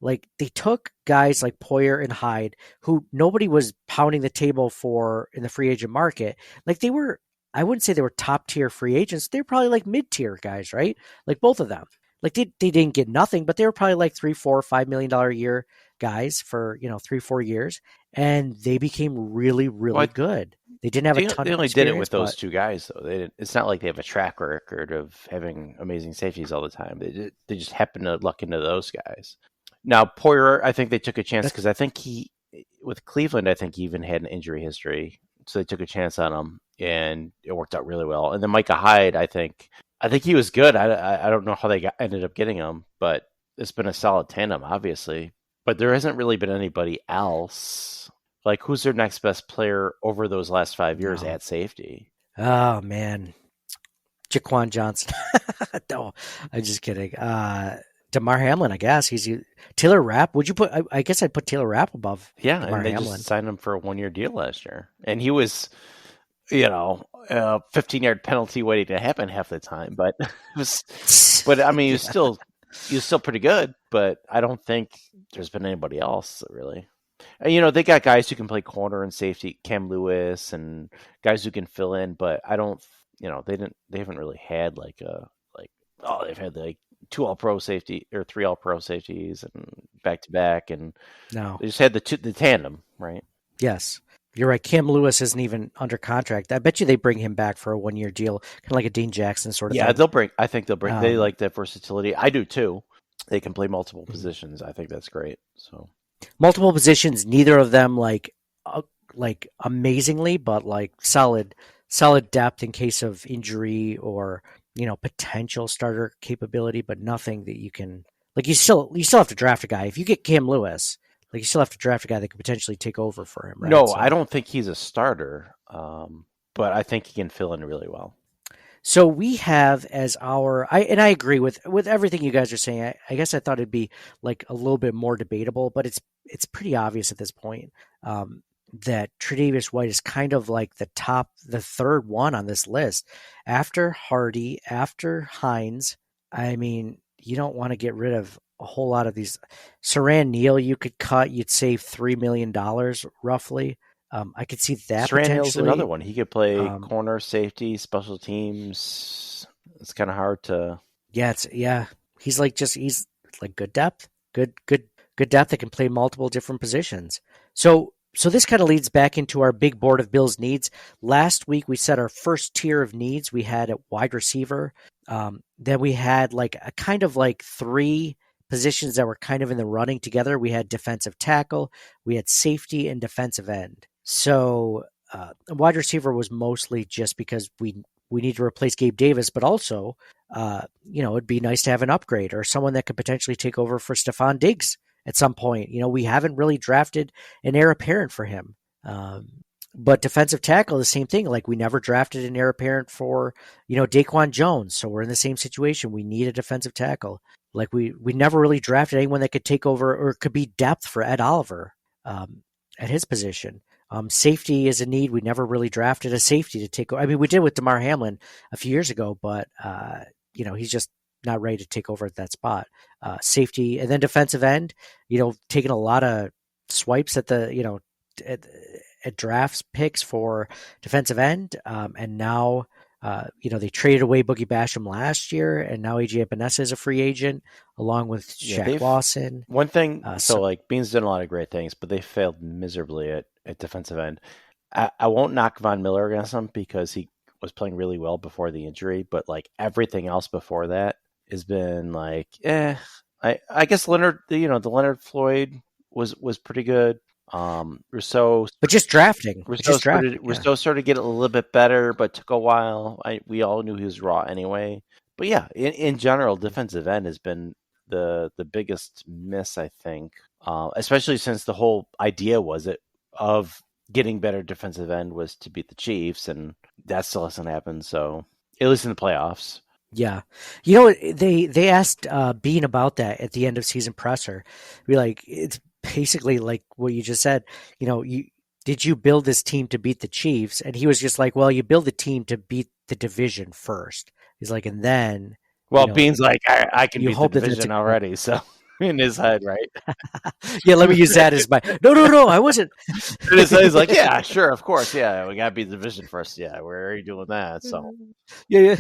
like they took guys like Poyer and Hyde, who nobody was pounding the table for in the free agent market. Like they were, I wouldn't say they were top tier free agents. They were probably like mid tier guys, right? Like both of them. Like they didn't get nothing, but they were probably like $3, $4, $5 million a year guys for 3-4 years, and they became really, really good. They didn't have a ton. They only did it with those two guys, though. It's not like they have a track record of having amazing safeties all the time. They just happen to luck into those guys. Now Poyer, I think they took a chance because I think with Cleveland, I think he even had an injury history, so they took a chance on him, and it worked out really well. And then Micah Hyde, I think he was good. I don't know how they ended up getting him, but it's been a solid tandem, obviously. But there hasn't really been anybody else. Like, who's their next best player over those last 5 years at safety? Oh, man. Jaquan Johnson. No, I'm just kidding. DeMar Hamlin, I guess. Taylor Rapp. Would you put, I guess I'd put Taylor Rapp above DeMar and they Hamlin. Just signed him for a 1-year deal last year. And he was, a 15-yard penalty waiting to happen half the time. But I mean, he was still pretty good, but I don't think there's been anybody else really. And, they got guys who can play corner and safety, Cam Lewis, and guys who can fill in, but I don't, they haven't really had they've had like 2 All-Pro safety or 3 All-Pro safeties and back-to-back, and no, they just had the tandem, right? Yes. You're right. Cam Lewis isn't even under contract. I bet you they bring him back for a 1-year deal, kind of like a Dane Jackson sort of thing. Yeah, I think they'll bring. They like that versatility. I do too. They can play multiple positions. I think that's great. So multiple positions. Neither of them like amazingly, but like solid depth in case of injury or potential starter capability, but nothing that you can like. You still have to draft a guy. If you get Cam Lewis, like you still have to draft a guy that could potentially take over for him, right? No, I don't think he's a starter, but I think he can fill in really well. So we have as I agree with everything you guys are saying. I guess I thought it'd be like a little bit more debatable, but it's pretty obvious at this point that Tre'Davious White is kind of like the third one on this list after Hardy, after Hines. I mean, you don't want to get rid of a whole lot of these. Saran Neal you could cut, you'd save $3 million roughly. I could see that Strand potentially. Hill's another one. He could play Um, corner, safety, special teams. It's kind of hard to. Yeah, he's like good depth, good depth that can play multiple different positions. So this kind of leads back into our big board of Bills needs. Last week we set our first tier of needs. We had a wide receiver. Then we had like a kind of like three positions that were kind of in the running together. We had defensive tackle, we had safety, and defensive end. So wide receiver was mostly just because we need to replace Gabe Davis, but also, it'd be nice to have an upgrade or someone that could potentially take over for Stephon Diggs at some point. We haven't really drafted an heir apparent for him. But defensive tackle, the same thing. Like we never drafted an heir apparent for, Daquan Jones. So we're in the same situation. We need a defensive tackle. Like we never really drafted anyone that could take over or could be depth for Ed Oliver at his position. Safety is a need. We never really drafted a safety to take over. I mean, we did with DeMar Hamlin a few years ago, but he's just not ready to take over at that spot. Safety and then defensive end, taking a lot of swipes at the, at drafts picks for defensive end. And now, they traded away Boogie Basham last year, and now AJ Epinesa is a free agent along with Shaq Lawson. One thing, Bean's done a lot of great things, but they failed miserably at defensive end. I won't knock Von Miller against him because he was playing really well before the injury, but like everything else before that has been like, I guess Leonard, the Leonard Floyd was pretty good. Rousseau, but just drafting. Rousseau started to get a little bit better, but took a while. We all knew he was raw anyway. But yeah, in general, defensive end has been the biggest miss, I think, especially since the whole idea of getting better defensive end was to beat the Chiefs, and that still hasn't happened. So at least in the playoffs. Yeah. They asked Bean about that at the end of season presser. Be like, it's basically like what you just said. Did you build this team to beat the Chiefs? And he was just like, well, you build the team to beat the division first. He's like, and then. Well, Bean's like, I can beat the division already. So in his head, right? Yeah, let me use that as my. No, I wasn't. In his head, he's like, yeah, sure, of course, yeah, we gotta beat the division first. Yeah, we're already doing that. So yeah.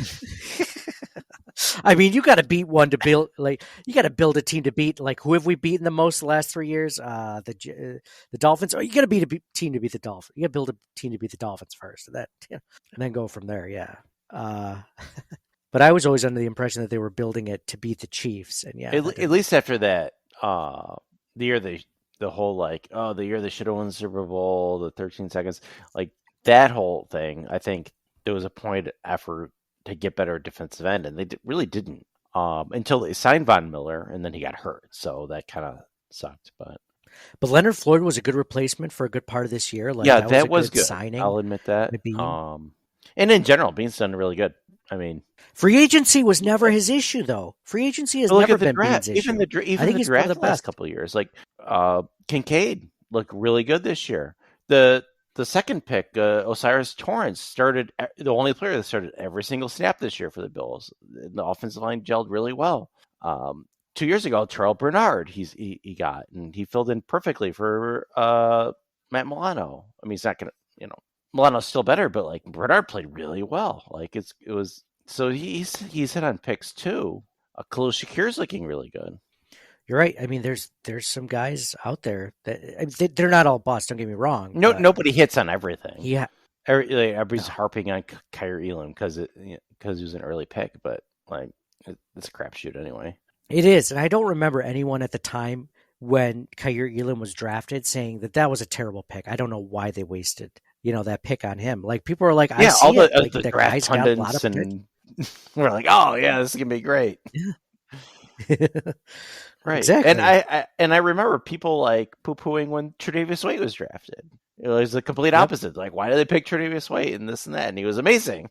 I mean, you got to beat one to build. Like, you got to build a team to beat. Like, who have we beaten the most the last 3 years? The Dolphins. Oh, you got to beat a team to beat the Dolphins. You got to build a team to beat the Dolphins first, and then go from there. Yeah. But I was always under the impression that they were building it to beat the Chiefs, and yeah. At least after that, the year the whole like, the year they should have won the Super Bowl, the 13 seconds, like that whole thing. I think there was a point effort to get better at defensive end, and they really didn't until they signed Von Miller, and then he got hurt, so that kind of sucked. But Leonard Floyd was a good replacement for a good part of this year. Like, yeah, that was a good signing. I'll admit that. And in general, Bean's done really good. I mean, free agency was never his issue, though. Free agency has never been Bean's issue. Even the draft the last couple of years, like Kincaid looked really good this year. The second pick, Osiris Torrance, started the only player that started every single snap this year for the Bills. The offensive line gelled really well. 2 years ago, Terrell Bernard, he got, and he filled in perfectly for Matt Milano. I mean, he's not gonna, Milano's still better, but like Bernard played really well. Like it was, so he's hit on picks too. Khalil Shakir's looking really good. You're right. I mean, there's some guys out there that they're not all busts. Don't get me wrong. Nobody hits on everything. Yeah, everybody's harping on Kyrie Elam because he was an early pick, but like it's a crapshoot anyway. It is, and I don't remember anyone at the time when Kyrie Elam was drafted saying that was a terrible pick. I don't know why they wasted that pick on him. Like people are like, yeah, all the the draft pundits, and we're like, oh yeah, this is gonna be great. Yeah. Right. Exactly. And I remember people like poo-pooing when Tre'Davious White was drafted. It was the complete opposite. Like, why did they pick Tre'Davious White and this and that? And he was amazing.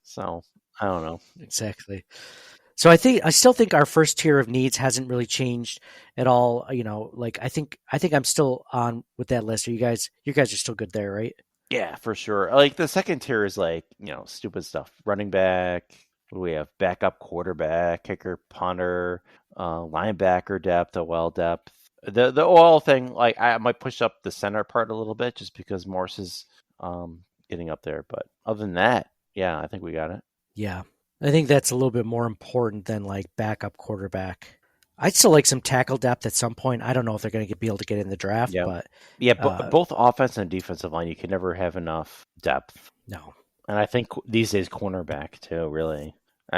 So I don't know. Exactly. So I still think our first tier of needs hasn't really changed at all. Like I think I'm still on with that list. Are you guys are still good there, right? Yeah, for sure. Like the second tier is like, stupid stuff. Running back. We have backup quarterback, kicker, punter, linebacker depth, OL depth. The OL thing, like I might push up the center part a little bit just because Morse is getting up there. But other than that, yeah, I think we got it. Yeah. I think that's a little bit more important than like backup quarterback. I'd still like some tackle depth at some point. I don't know if they're going to be able to get in the draft, Yeah. but Both offense and defensive line, you can never have enough depth. no. And I think these days cornerback too. Really,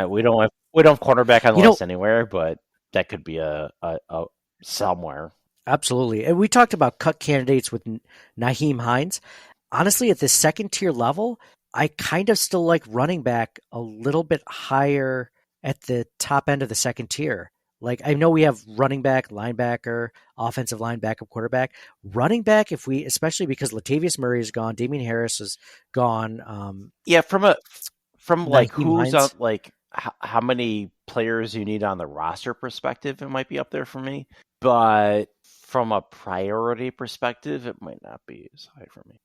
we don't have cornerback on the list anywhere, but that could be a somewhere. Absolutely. And we talked about cut candidates with Nyheim Hines. Honestly, at the second tier level, I kind of still like running back a little bit higher at the top end of the second tier. Like, I know we have running back, linebacker, offensive line, backup quarterback. Running back, especially because Latavius Murray is gone, Damian Harris is gone. From like who's Hines. on, like how many players you need on the roster perspective, it might be up there for me. But from a priority perspective, it might not be as high for me.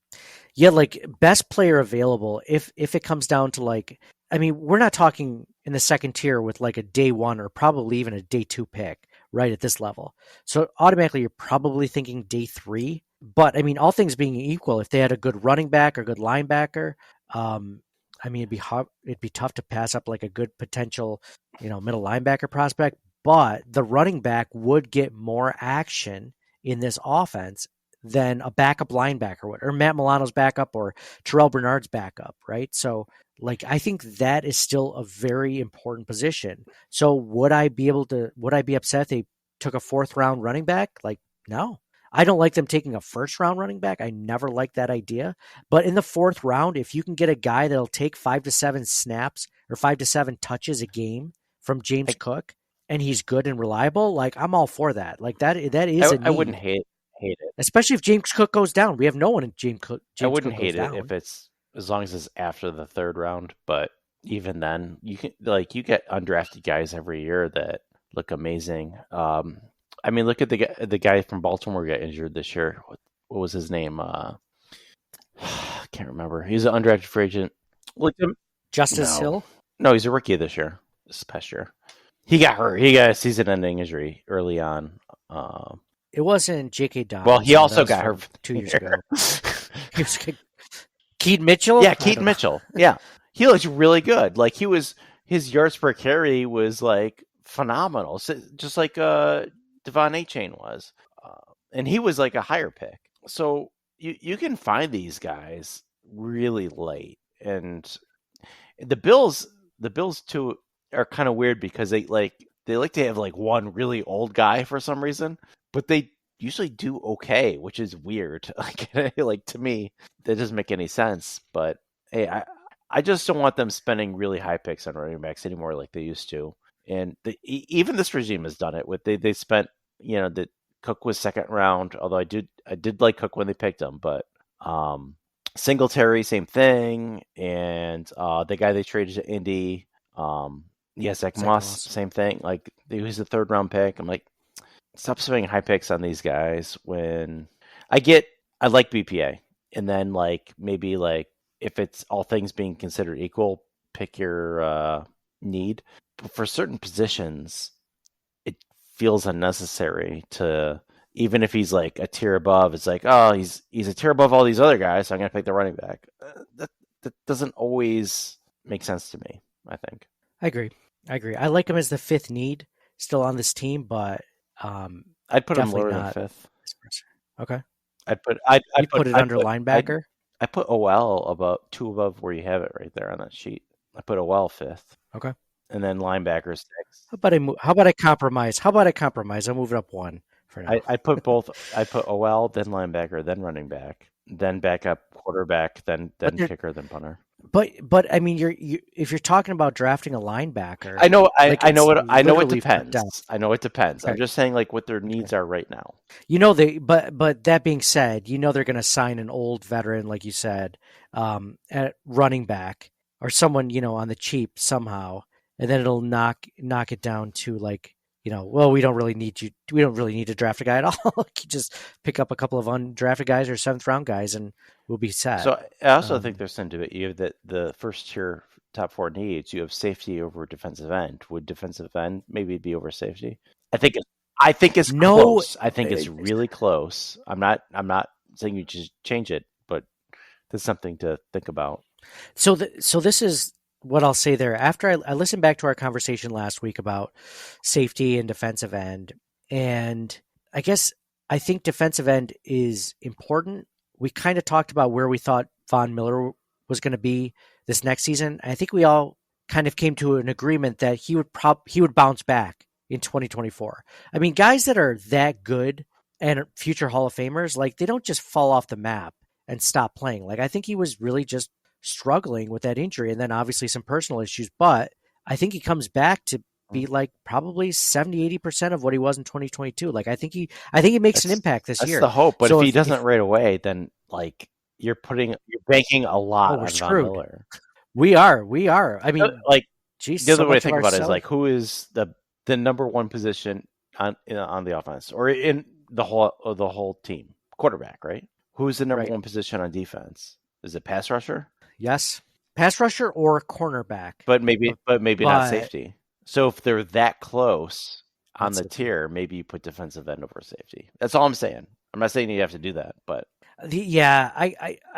Yeah, like best player available. If it comes down to like, I mean, we're not talking in the second tier with like a day 1 or probably even a day 2 pick, right, at this level. So automatically you're probably thinking day 3. But I mean, all things being equal, if they had a good running back or good linebacker, I mean, it'd be tough to pass up like a good potential, middle linebacker prospect. But the running back would get more action in this offense than a backup linebacker would, or Matt Milano's backup, or Terrell Bernard's backup, right? So, like, I think that is still a very important position. So, would I be upset if they took a 4th round running back? Like, no. I don't like them taking a 1st round running back. I never liked that idea. But in the 4th round, if you can get a guy that'll take 5 to 7 snaps or 5 to 7 touches a game from James Cook, and he's good and reliable, like, I'm all for that. Like, that is a need. I wouldn't hate it, especially if James Cook goes down. We have no one in James Cook. I wouldn't Cook hate it down. if it's as long as it's after the 3rd round. But even then, you get undrafted guys every year that look amazing. I mean, look at the guy from Baltimore got injured this year. What was his name? I can't remember. He's an undrafted free agent. Justice Hill? No, he's a rookie this past year. He got hurt. He got a season-ending injury early on. It wasn't J.K. Dobbins. Well, he also got hurt 2 years ago. Keaton Mitchell? Yeah, Keaton Mitchell. Yeah. He looks really good. Like, his yards per carry was, like, phenomenal. So, just like Devon Achane was. And he was, like, a higher pick. So, you can find these guys really late. And the Bills, too, are kind of weird because they like to have like one really old guy for some reason, but they usually do okay, which is weird. Like to me, that doesn't make any sense. But hey, I just don't want them spending really high picks on running backs anymore like they used to. And even this regime has done it with they spent that Cook was 2nd round, although I did like Cook when they picked him, but Singletary same thing, and the guy they traded to Indy. Zach Moss, same thing. Like, he was a 3rd round pick. I'm like, stop spending high picks on these guys when I like BPA. And then, like, maybe, like, if it's all things being considered equal, pick your need. But for certain positions, it feels unnecessary to, even if he's, like, a tier above, it's like, oh, he's a tier above all these other guys, so I'm going to pick the running back. That doesn't always make sense to me, I think. I agree. I like him as the 5th need still on this team, but I'd put him lower than 5th. Okay. I'd put it under linebacker. I put OL about 2 above where you have it right there on that sheet. I put OL 5th. Okay. And then linebacker 6th. How about I compromise? I'll move it up 1 for now. I put both. I put OL, then linebacker, then running back, then backup quarterback, then kicker, then punter. But I mean, if you're talking about drafting a linebacker, I know it depends. I know it depends. Okay. I'm just saying like what their needs are right now. But that being said, they're going to sign an old veteran, like you said, at running back or someone on the cheap somehow, and then it'll knock it down to like well, we don't really need to draft a guy at all. You just pick up a couple of undrafted guys or 7th round guys, and we'll be set. So I also think there's some to it. You have the first tier top 4 needs. You have safety over defensive end. Would defensive end maybe be over safety? I think I think it's No, close. I think it's really close. I'm not saying you just change it, but there's something to think about. So this is what I'll say there. After I listened back to our conversation last week about safety and defensive end, and I think defensive end is important. We kind of talked about where we thought Von Miller was going to be this next season. I think we all kind of came to an agreement that he would bounce back in 2024. I mean, guys that are that good and future Hall of Famers, like they don't just fall off the map and stop playing. Like I think he was really just struggling with that injury and then obviously some personal issues, but I think he comes back to be like probably 70-80% of what he was in 2022. Like I think he makes an impact this year. That's the hope, but So if he doesn't right away, then like you're banking a lot on screwed. Von Miller. We are. I mean, like geez, the other so way to much think of about it is ourselves- like who is the number one position on the offense or in the whole team? Quarterback, right? Who's the number Right. one position on defense? Is it pass rusher? Yes, pass rusher or cornerback, But maybe not But- safety. So if they're that close on the That's it. tier, maybe you put defensive end over safety. That's all I'm saying. I'm not saying you have to do that, but I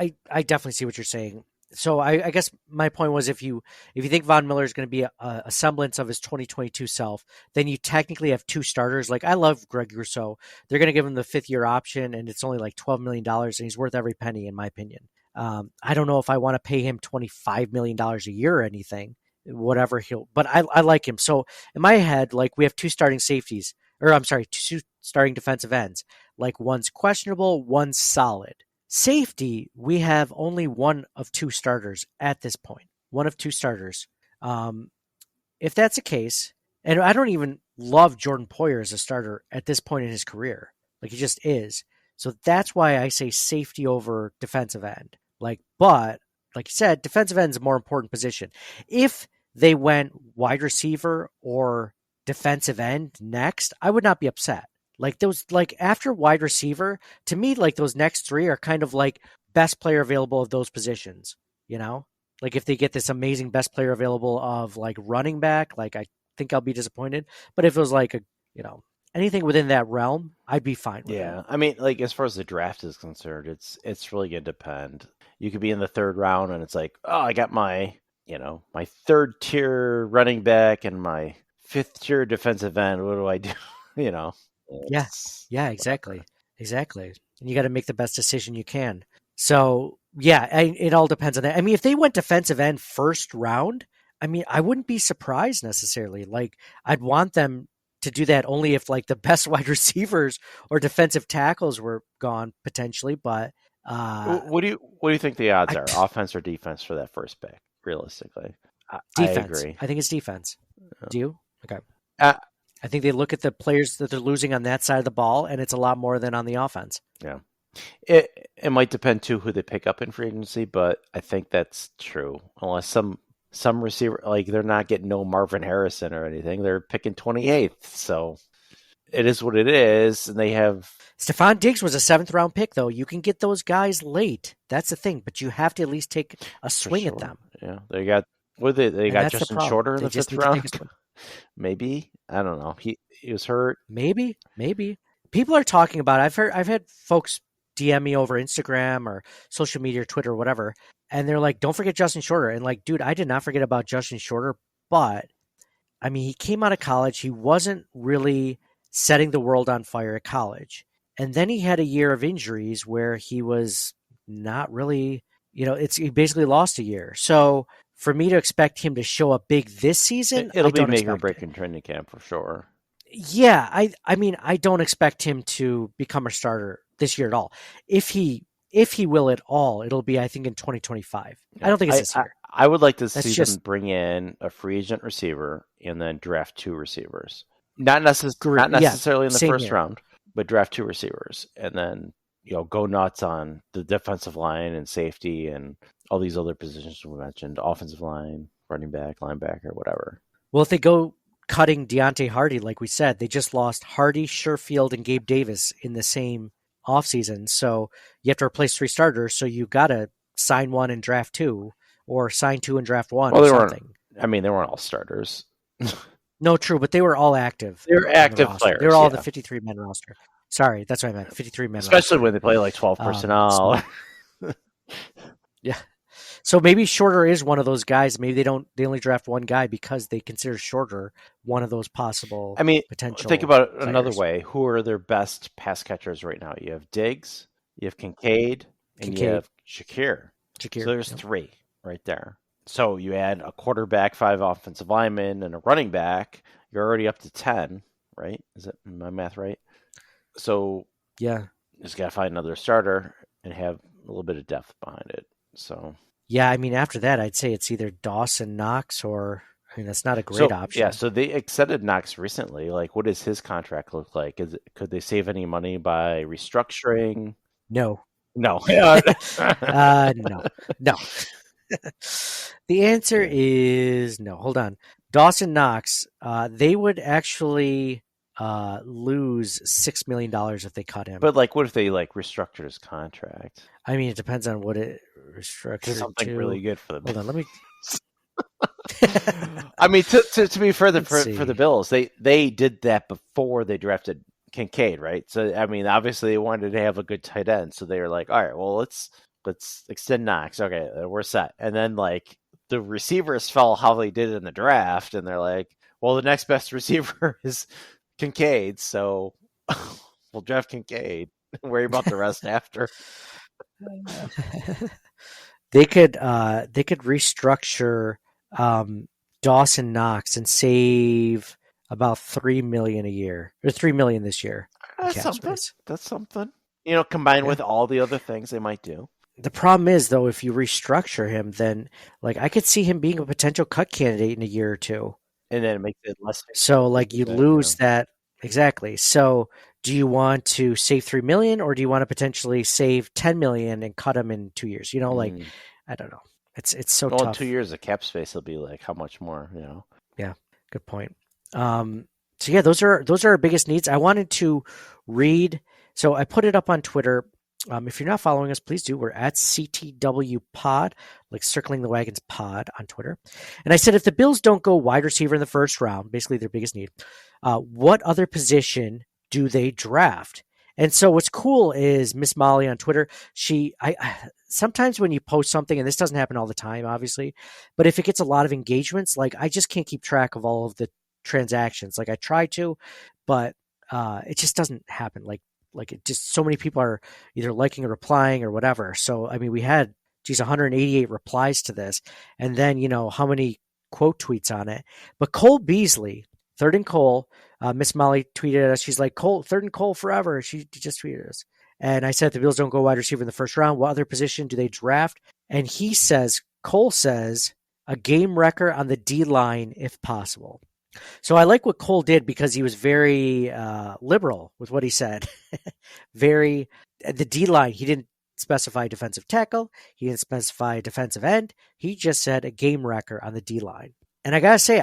definitely see what you're saying. So I guess my point was if you think Von Miller is going to be a semblance of his 2022 self, then you technically have two starters. Like I love Greg Rousseau. They're going to give him the 5th-year option, and it's only like $12 million, and he's worth every penny in my opinion. I don't know if I want to pay him $25 million a year or anything, whatever but I like him. So in my head, like we have two starting safeties, or I'm sorry, two starting defensive ends. Like one's questionable, one's solid. Safety, we have only one of two starters at this point. One of two starters. If that's the case, and I don't even love Jordan Poyer as a starter at this point in his career. Like he just is. So that's why I say safety over defensive end. But like you said, defensive end is a more important position. If they went wide receiver or defensive end next, I would not be upset. Like those, like after wide receiver, to me, like those next three are kind of like best player available of those positions, you know? Like if they get this amazing best player available of like running back, like I think I'll be disappointed. But if it was like anything within that realm, I'd be fine with it. I mean, like as far as the draft is concerned, it's really gonna depend. You could be in the 3rd round and it's like, oh, I got my 3rd tier running back and my 5th tier defensive end. What do I do? Yeah, exactly. And you got to make the best decision you can. So yeah, it all depends on that. I mean, if they went defensive end 1st round, I mean, I wouldn't be surprised necessarily. Like I'd want them to do that only if like the best wide receivers or defensive tackles were gone potentially. But what do you think the odds are, offense or defense, for that first pick? Realistically, defense. I agree. I think it's defense. Do you? Okay. I think they look at the players that they're losing on that side of the ball, and it's a lot more than on the offense. Yeah. It might depend too who they pick up in free agency, but I think that's true. Unless some receiver, like they're not getting no Marvin Harrison or anything, they're picking 28th. So it is what it is, and they have Stephon Diggs was a 7th round pick, though. You can get those guys late. That's the thing, but you have to at least take a swing at them. Yeah, they got they got Justin Shorter in the 5th round. Maybe, I don't know. He was hurt. Maybe. People are talking about it. I've had folks DM me over Instagram or social media or Twitter or whatever, and they're like, don't forget Justin Shorter. And like, dude, I did not forget about Justin Shorter, but I mean, he came out of college. He wasn't really setting the world on fire at college. And then he had a year of injuries where he was not really, he basically lost a year. So for me to expect him to show up big this season, it'll be make or break in training camp for sure. Yeah, I mean, I don't expect him to become a starter this year at all. If he will at all, it'll be, I think, in 2025. Yeah. I don't think it's this year. I would like to see them bring in a free agent receiver and then draft 2 receivers. Not necessarily in the first round, but draft 2 receivers and then go nuts on the defensive line and safety and all these other positions we mentioned, offensive line, running back, linebacker, whatever. Well, if they go cutting Deontay Hardy, like we said, they just lost Hardy, Sherfield, and Gabe Davis in the same offseason. So you have to replace 3 starters. So you got to sign 1 and draft 2, or sign 2 and draft 1 or something. They weren't all starters. No, true, but they were all active. They're on the active roster. players. They were all yeah. the 53-man roster. Sorry, that's what I meant. 53-man Especially roster. when they play like 12 personnel. Yeah. So maybe Shorter is one of those guys. Maybe they only draft one guy because they consider Shorter one of those possible I mean, potential think about it another players. way. Who are their best pass catchers right now? You have Diggs, you have Kincaid, and you Kincaid. have Shakir. Shakir. So there's Yep. 3 right there. So you add a quarterback, 5 offensive linemen, and a running back. You're already up to 10, right? Is it my math right? So Yeah. just got to find another starter and have a little bit of depth behind it. So Yeah, I mean, after that, I'd say it's either Dawson Knox or, I mean, that's not a great option. Yeah, so they extended Knox recently. Like, what does his contract look like? Could they save any money by restructuring? No. No. No. No. The answer is no. Hold on. Dawson Knox, they would actually lose $6 million if they cut him. But like, what if they like restructured his contract? I mean, it depends on what it restructured Something to. really good for them. Hold on, let me. I mean, to be fair, Let's for see. the Bills, they did that before they drafted Kincaid, right? So I mean, obviously they wanted to have a good tight end, so they were like, all right, well, let's extend Knox. Okay, we're set. And then like the receivers fell how they did in the draft, and they're like, well, the next best receiver is Kincaid, so we'll draft Kincaid. Worry about the rest after. They could restructure Dawson Knox and save about $3 million a year, or $3 million this year. That's something. That's something. You know, combined with all the other things they might do. The problem is, though, if you restructure him, then like I could see him being a potential cut candidate in a year or two. And then it makes it less. So like you lose that exactly. So do you want to save $3 million, or do you want to potentially save $10 million and cut him in 2 years? You know, like I don't know. It's so well, tough. in 2 years, the cap space will be like how much more? You know. Yeah, good point. So yeah, those are our biggest needs. I wanted to read. So I put it up on Twitter. If you're not following us, please do. We're at CTW Pod, like Circling the Wagons Pod on Twitter. And I said, if the Bills don't go wide receiver in the first round, basically their biggest need, what other position do they draft? And so what's cool is Miss Molly on Twitter. I sometimes when you post something, and this doesn't happen all the time, obviously, but if it gets a lot of engagements, like I just can't keep track of all of the transactions. Like I try to, but it just doesn't happen. Like it just so many people are either liking or replying or whatever. So I mean, we had 188 replies to this, and then how many quote tweets on it. But Cole Beasley, Third and Cole, Miss Molly tweeted at us. She's like, Cole, Third and Cole forever. She just tweeted us, and I said the Bills don't go wide receiver in the first round. What other position do they draft? And Cole says a game wrecker on the D line if possible. So I like what Cole did because he was very liberal with what he said. The D line, he didn't specify defensive tackle. He didn't specify defensive end. He just said a game wrecker on the D line. And I got to say,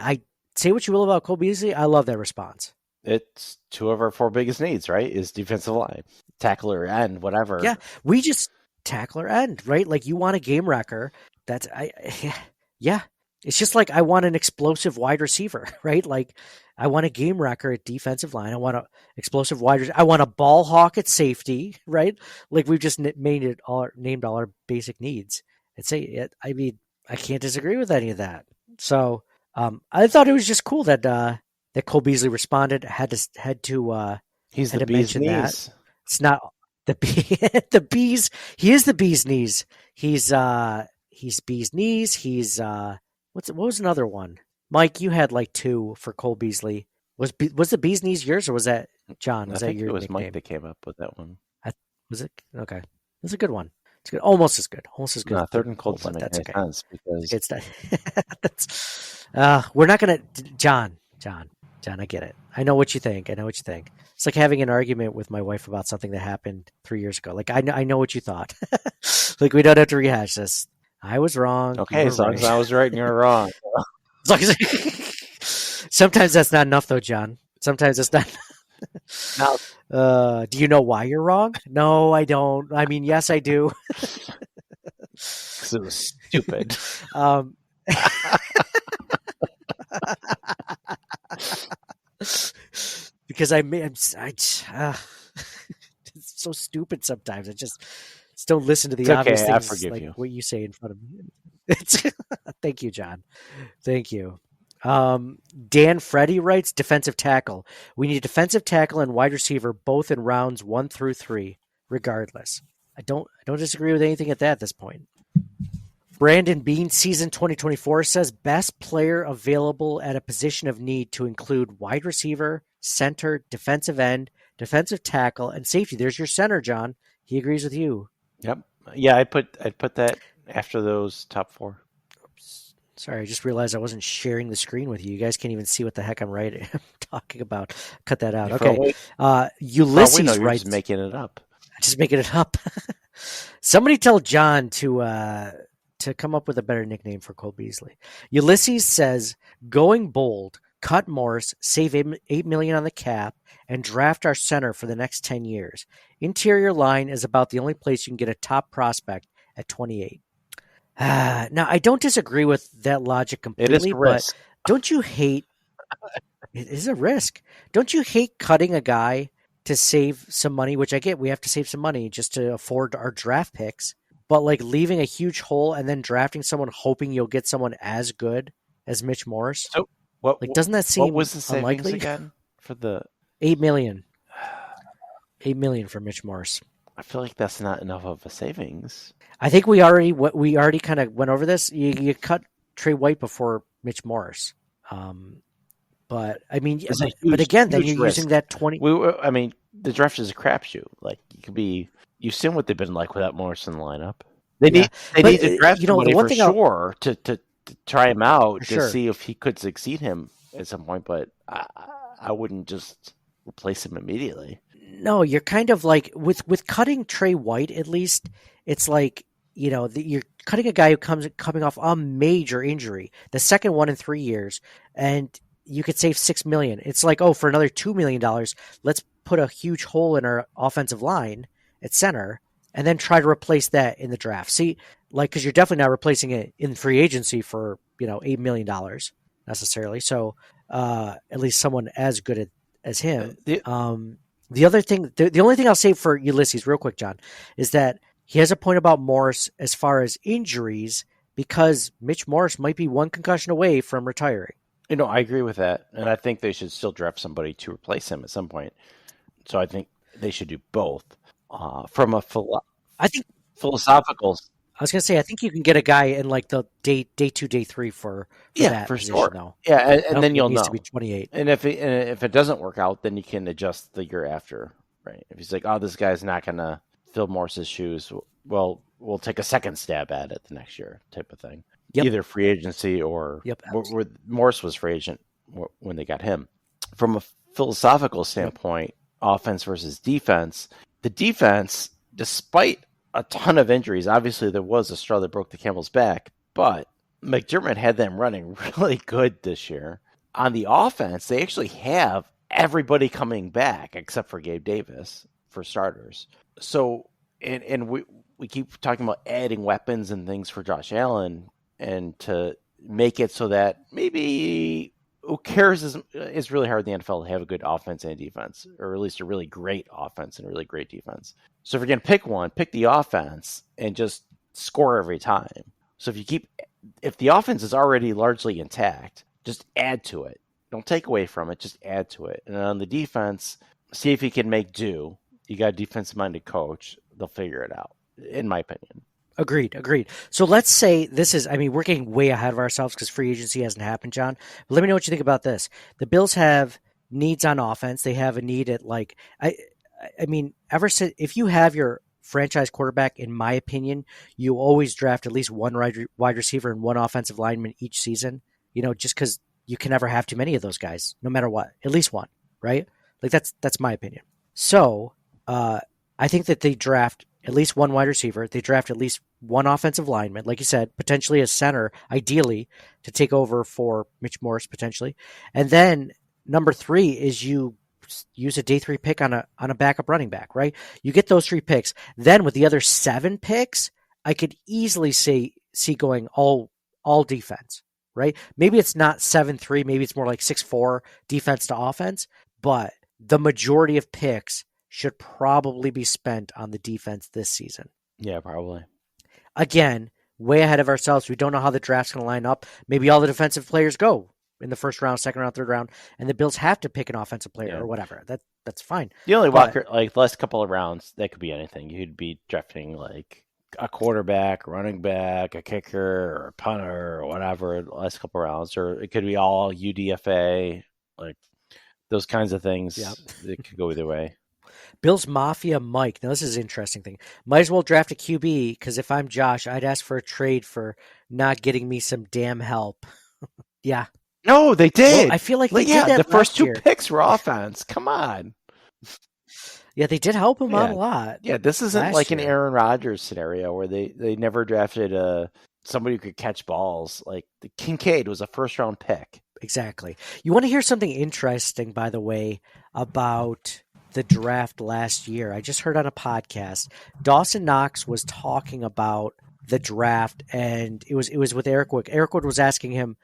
say what you will about Cole Beasley, I love that response. It's 2 of our 4 biggest needs, right? Is defensive line, tackle or end, whatever. Yeah, we just tackle or end, right? Like you want a game wrecker. Yeah. It's just like I want an explosive wide receiver, right? Like I want a game wrecker at defensive line. I want an explosive wide receiver. I want a ball hawk at safety, right? Like we've just named all our basic needs. I mean, I can't disagree with any of that. So I thought it was just cool that Cole Beasley responded. He's the bee's knees. It's not the bees. He is the bee's knees. He's bee's knees. He's what was another one? Mike, you had like 2 for Cole Beasley. Was the bee's knees yours, or was that John? Was I think that your it was nickname? Mike that came up with that one. Was it? Okay. It's a good one. It's good. Almost as good. No, Third and Cole doesn't make that's any okay. sense because It's that. We're not gonna. John. I get it. I know what you think. It's like having an argument with my wife about something that happened 3 years ago. Like I know what you thought. Like we don't have to rehash this. I was wrong. okay, as long as I was right and you're wrong. Sometimes that's not enough, though, John. Sometimes it's not. Now, do you know why you're wrong? No, I don't. I mean, yes, I do. because it was stupid. because it's so stupid sometimes. I just don't listen to the It's okay, obvious I things forgive like you. what you say in front of me. Thank you, John. Thank you. Dan Freddy writes defensive tackle. We need defensive tackle and wide receiver both in rounds 1 through 3, regardless. I don't disagree with anything at this point. Brandon Bean, season 2024, says best player available at a position of need to include wide receiver, center, defensive end, defensive tackle, and safety. There's your center, John. He agrees with you. Yep. Yeah, I'd put that after those top 4. Oops. Sorry, I just realized I wasn't sharing the screen with you. You guys can't even see what the heck I'm writing. I'm talking about. Cut that out. Okay. Ulysses writes. Just making it up. Just making it up. Somebody tell John to come up with a better nickname for Cole Beasley. Ulysses says, going bold, cut Morse, save $8 million on the cap, and draft our center for the next 10 years. Interior line is about the only place you can get a top prospect at 28. Now, I don't disagree with that logic completely, It is a risk. but don't you hate it is a risk. Don't you hate cutting a guy to save some money, which I get, we have to save some money just to afford our draft picks, but like leaving a huge hole and then drafting someone hoping you'll get someone as good as Mitch Morse? So what? Like, doesn't that seem what was the savings unlikely? again for the $8 million. $8 million for Mitch Morse. I feel like that's not enough of a savings. I think we already kind of went over this. You cut Trey White before Mitch Morse. But I mean, It's a but again, then huge you're risk. using that 20. I mean, the draft is a crapshoot. Like you've seen what they've been like without Morris in the lineup. They need to draft somebody the one for thing sure to try him out to Sure. see if he could succeed him at some point. But I wouldn't just replace him immediately. No, you're kind of like with cutting Trey White. At least it's like, you're cutting a guy who coming off a major injury, the second one in 3 years, and you could save $6 million. It's like, for another $2 million, let's put a huge hole in our offensive line at center, and then try to replace that in the draft. See, like, because you're definitely not replacing it in free agency for $8 million necessarily. So at least someone as good as him. The other thing, the only thing I'll say for Ulysses, real quick, John, is that he has a point about Morris as far as injuries, because Mitch Morris might be one concussion away from retiring. I agree with that, and I think they should still draft somebody to replace him at some point. So I think they should do both. From a philosophical, I was gonna say, I think you can get a guy in like the day 2, day 3 for that for position, sure. though. Yeah, and then it you'll needs know. to be 28. And if it doesn't work out, then you can adjust the year after, right? If he's like, this guy's not gonna fill Morse's shoes, well, we'll take a second stab at it the next year, type of thing. Yep. Either free agency or where Morse was free agent when they got him. From a philosophical standpoint, offense versus defense, the defense, despite a ton of injuries, obviously there was a straw that broke the camel's back, but McDermott had them running really good this year. On the offense, they actually have everybody coming back except for Gabe Davis for starters. So, and we keep talking about adding weapons and things for Josh Allen, and to make it so that maybe who cares is really hard in the NFL to have a good offense and defense, or at least a really great offense and a really great defense. So if you're going to pick one, pick the offense and just score every time. So if the offense is already largely intact, just add to it. Don't take away from it, just add to it. And on the defense, see if you can make do. You got a defensive-minded coach, they'll figure it out, in my opinion. Agreed. So let's say we're getting way ahead of ourselves because free agency hasn't happened, John. But let me know what you think about this. The Bills have needs on offense. They have a need at if you have your franchise quarterback, in my opinion, you always draft at least one wide receiver and one offensive lineman each season, just because you can never have too many of those guys, no matter what, at least one, right? Like that's my opinion. So I think that they draft at least one wide receiver. They draft at least one offensive lineman, like you said, potentially a center, ideally, to take over for Mitch Morse, potentially. And then number 3 is you use a day 3 pick on a backup running back, right? You get those 3 picks. Then with the other 7 picks, I could easily see going all defense, right? Maybe it's not 7-3, maybe it's more like 6-4 defense to offense, but the majority of picks should probably be spent on the defense this season. Yeah, probably. Again, way ahead of ourselves. We don't know how the draft's going to line up. Maybe all the defensive players go in the first round, second round, third round, and the Bills have to pick an offensive player or whatever. That's fine. The only Walker, like the last couple of rounds, that could be anything. You'd be drafting like a quarterback, running back, a kicker, or a punter, or whatever. The last couple of rounds, or it could be all UDFA, like those kinds of things. Yep. It could go either way. Bills Mafia Mike. Now, this is an interesting thing. Might as well draft a QB, because if I'm Josh, I'd ask for a trade for not getting me some damn help. Yeah. No, they did. Well, I feel like they did that the first last two year. picks were offense. Come on. Yeah, they did help him out a lot. Yeah, this isn't last like an year. Aaron Rodgers scenario where they never drafted somebody who could catch balls. Like Kincaid was a first-round pick. Exactly. You want to hear something interesting, by the way, about the draft last year? I just heard on a podcast, Dawson Knox was talking about the draft, and it was with Eric Wood. Eric Wood was asking him,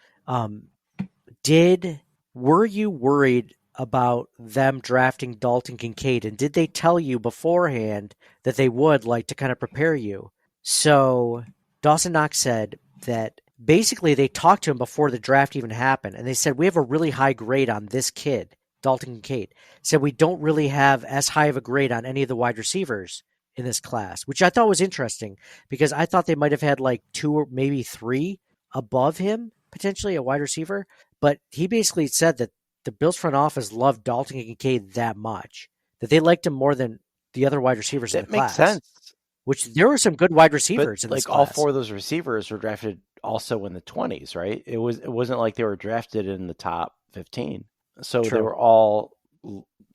were you worried about them drafting Dalton Kincaid, and did they tell you beforehand that they would, like, to kind of prepare you? So Dawson Knox said that basically they talked to him before the draft even happened, and they said, we have a really high grade on this kid, Dalton Kincaid. Said we don't really have as high of a grade on any of the wide receivers in this class, which I thought was interesting, because I thought they might have had like 2 or maybe 3 above him, potentially a wide receiver. But he basically said that the Bills front office loved Dalton Kincaid that much, that they liked him more than the other wide receivers in the class. That makes sense. Which there were some good wide receivers in this class. All 4 of those receivers were drafted also in the 20s, right? It wasn't like they were drafted in the top 15. So True. They were all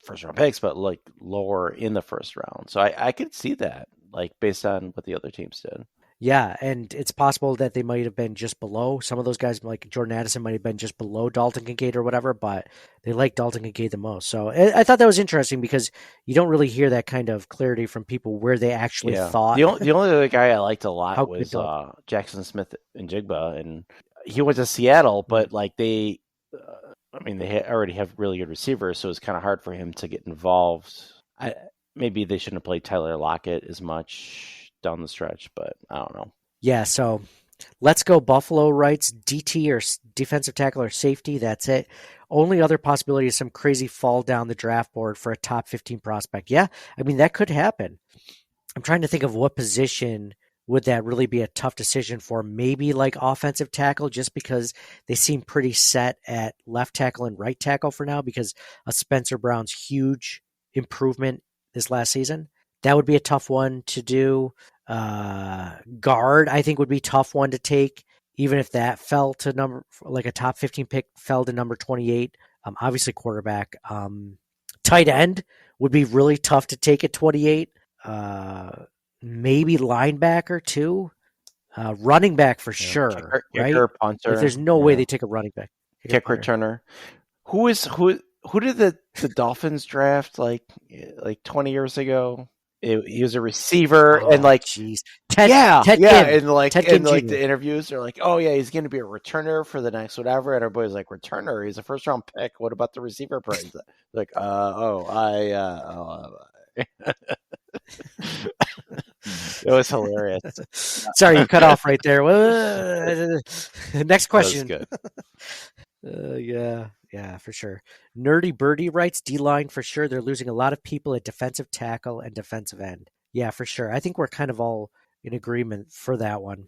first round picks, but like lower in the first round. So I could see that, like based on what the other teams did. Yeah, and it's possible that they might have been just below. Some of those guys, like Jordan Addison, might have been just below Dalton Kincaid or whatever, but they like Dalton Kincaid the most. So I thought that was interesting, because you don't really hear that kind of clarity from people where they actually thought. The only other guy I liked a lot was Jackson Smith and Jigba, and he went to Seattle, but like they already have really good receivers, so it's kind of hard for him to get involved. Maybe they shouldn't have played Tyler Lockett as much down the stretch, but I don't know. Yeah, so let's go. Buffalo writes DT or defensive tackle or safety. That's it. Only other possibility is some crazy fall down the draft board for a top 15 prospect. Yeah, I mean, that could happen. I'm trying to think of what position would that really be a tough decision for. Maybe like offensive tackle, just because they seem pretty set at left tackle and right tackle for now, because of Spencer Brown's huge improvement this last season. That would be a tough one to do. Guard, I think, would be a tough one to take, even if that fell to like a top 15 pick fell to number 28. Obviously quarterback. Tight end would be really tough to take at 28. Maybe linebacker too. Running back for sure. Kicker, right? punter. Like, there's no way they take a running back. Kick returner. Who did the Dolphins draft like 20 years ago? He was a receiver, and like, geez. Ted Ginn. and like, Ted Ginn like Jr. the interviews are like, oh yeah, he's going to be a returner for the next whatever, and everybody's like, returner? He's a first round pick. What about the receiver price? Like, it was hilarious. Sorry, you cut off right there. Next question. That was good. Yeah, for sure. Nerdy Birdie writes, D-line for sure. They're losing a lot of people at defensive tackle and defensive end. Yeah, for sure. I think we're kind of all in agreement for that one.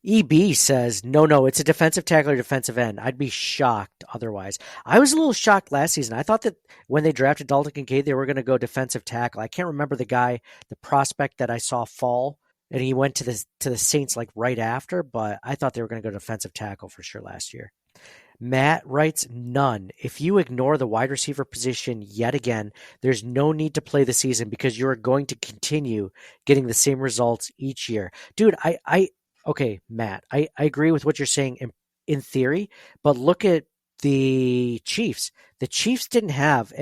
EB says, no, it's a defensive tackle or defensive end. I'd be shocked otherwise. I was a little shocked last season. I thought that when they drafted Dalton Kincaid, they were going to go defensive tackle. I can't remember the prospect that I saw fall, and he went to the Saints like right after, but I thought they were going to go defensive tackle for sure last year. Matt writes, none. If you ignore the wide receiver position yet again, there's no need to play the season, because you're going to continue getting the same results each year. Dude, okay, Matt, I agree with what you're saying in theory, but look at the Chiefs. The Chiefs didn't have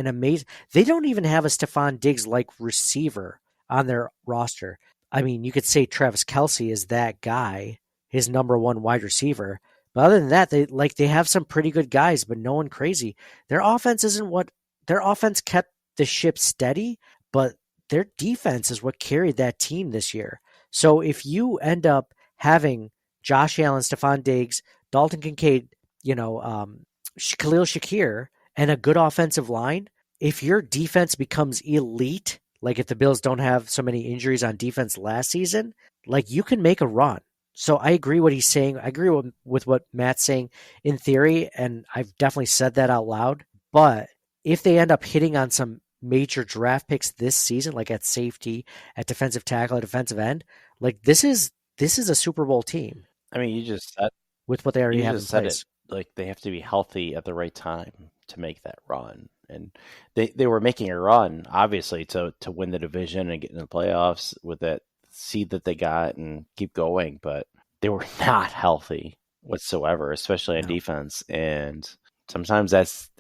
they don't even have a Stephon Diggs-like receiver on their roster. I mean, you could say Travis Kelce is that guy, his number one wide receiver. But other than that, they have some pretty good guys, but no one crazy. Their offense isn't what their offense kept the ship steady, but their defense is what carried that team this year. So if you end up having Josh Allen, Stephon Diggs, Dalton Kincaid, Khalil Shakir, and a good offensive line, if your defense becomes elite, like if the Bills don't have so many injuries on defense last season, like you can make a run. So I agree what he's saying. I agree with what Matt's saying in theory, and I've definitely said that out loud. But if they end up hitting on some major draft picks this season, like at safety, at defensive tackle, at defensive end, like this is a Super Bowl team. I mean, you just said with what they already have in said place. It, like they have to be healthy at the right time to make that run, and they were making a run obviously to win the division and get in the playoffs with that seed that they got and keep going, but they were not healthy whatsoever, especially on defense. And sometimes that's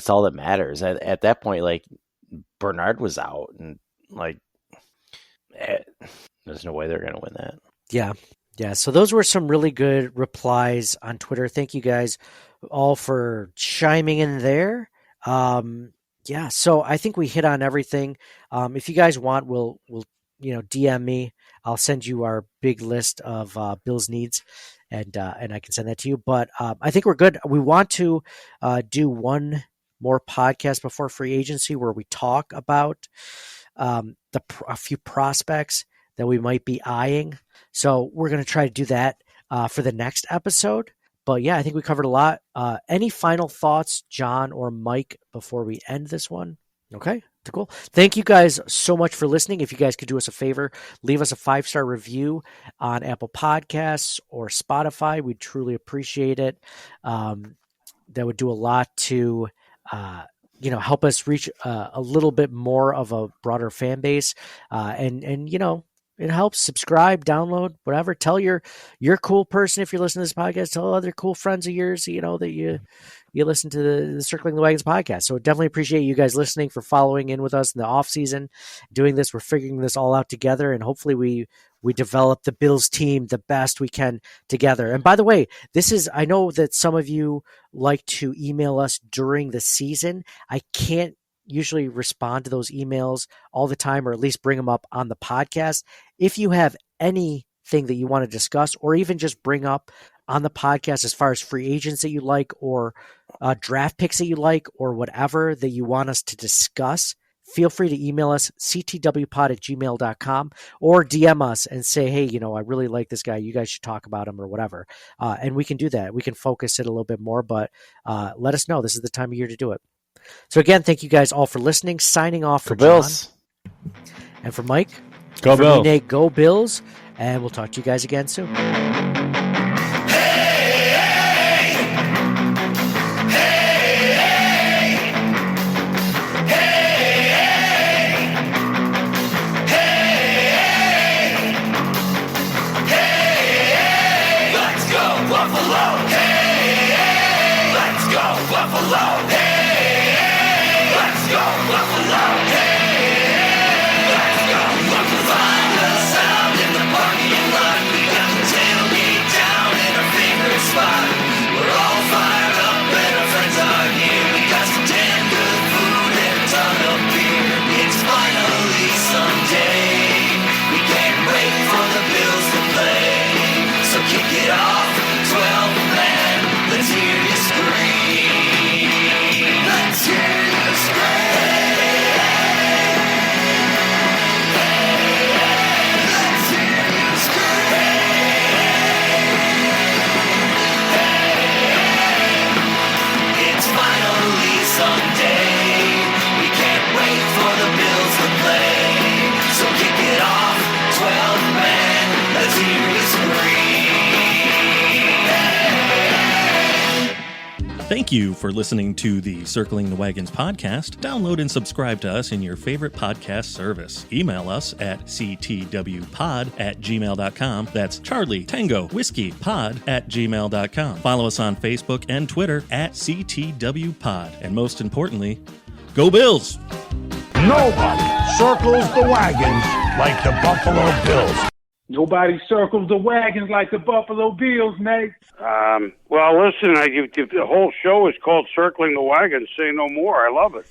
all that matters. At that point, like Bernard was out, and like there's no way they're going to win that. Yeah. So those were some really good replies on Twitter. Thank you guys all for chiming in there. So I think we hit on everything. If you guys want, we'll DM me. I'll send you our big list of Bill's needs, and I can send that to you. But I think we're good. We want to do one more podcast before free agency where we talk about a few prospects that we might be eyeing. So we're going to try to do that for the next episode. But yeah, I think we covered a lot. Any final thoughts, John or Mike, before we end this one? Okay, cool. Thank you guys so much for listening. If you guys could do us a favor, leave us a 5-star review on Apple Podcasts or Spotify. We'd truly appreciate it. That would do a lot to help us reach a little bit more of a broader fan base. It helps. Subscribe, download, whatever. Tell your cool person, if you're listening to this podcast, tell other cool friends of yours, that you listen to the Circling the Wagons podcast. So definitely appreciate you guys listening, for following in with us in the off season, doing this. We're figuring this all out together, and hopefully we develop the Bills team the best we can together. And by the way, I know that some of you like to email us during the season. I can't usually respond to those emails all the time, or at least bring them up on the podcast. If you have anything that you want to discuss, or even just bring up on the podcast as far as free agents that you like, or draft picks that you like, or whatever that you want us to discuss, feel free to email us, ctwpod@gmail.com, or DM us and say, hey, I really like this guy. You guys should talk about him, or whatever. And we can do that. We can focus it a little bit more, but let us know. This is the time of year to do it. So again, thank you guys all for listening. Signing off for John. Bills. And for Mike. Go for Bills. Me, Nate, go Bills. And we'll talk to you guys again soon. Thank you for listening to the Circling the Wagons podcast. Download and subscribe to us in your favorite podcast service. Email us at ctwpod@gmail.com. That's Charlie Tango Whiskey Pod@gmail.com. Follow us on Facebook and Twitter at CTWPod. And most importantly, go Bills! Nobody circles the wagons like the Buffalo Bills. Nobody circles the wagons like the Buffalo Bills, Nate. Well, listen, the whole show is called Circling the Wagons. Say no more. I love it.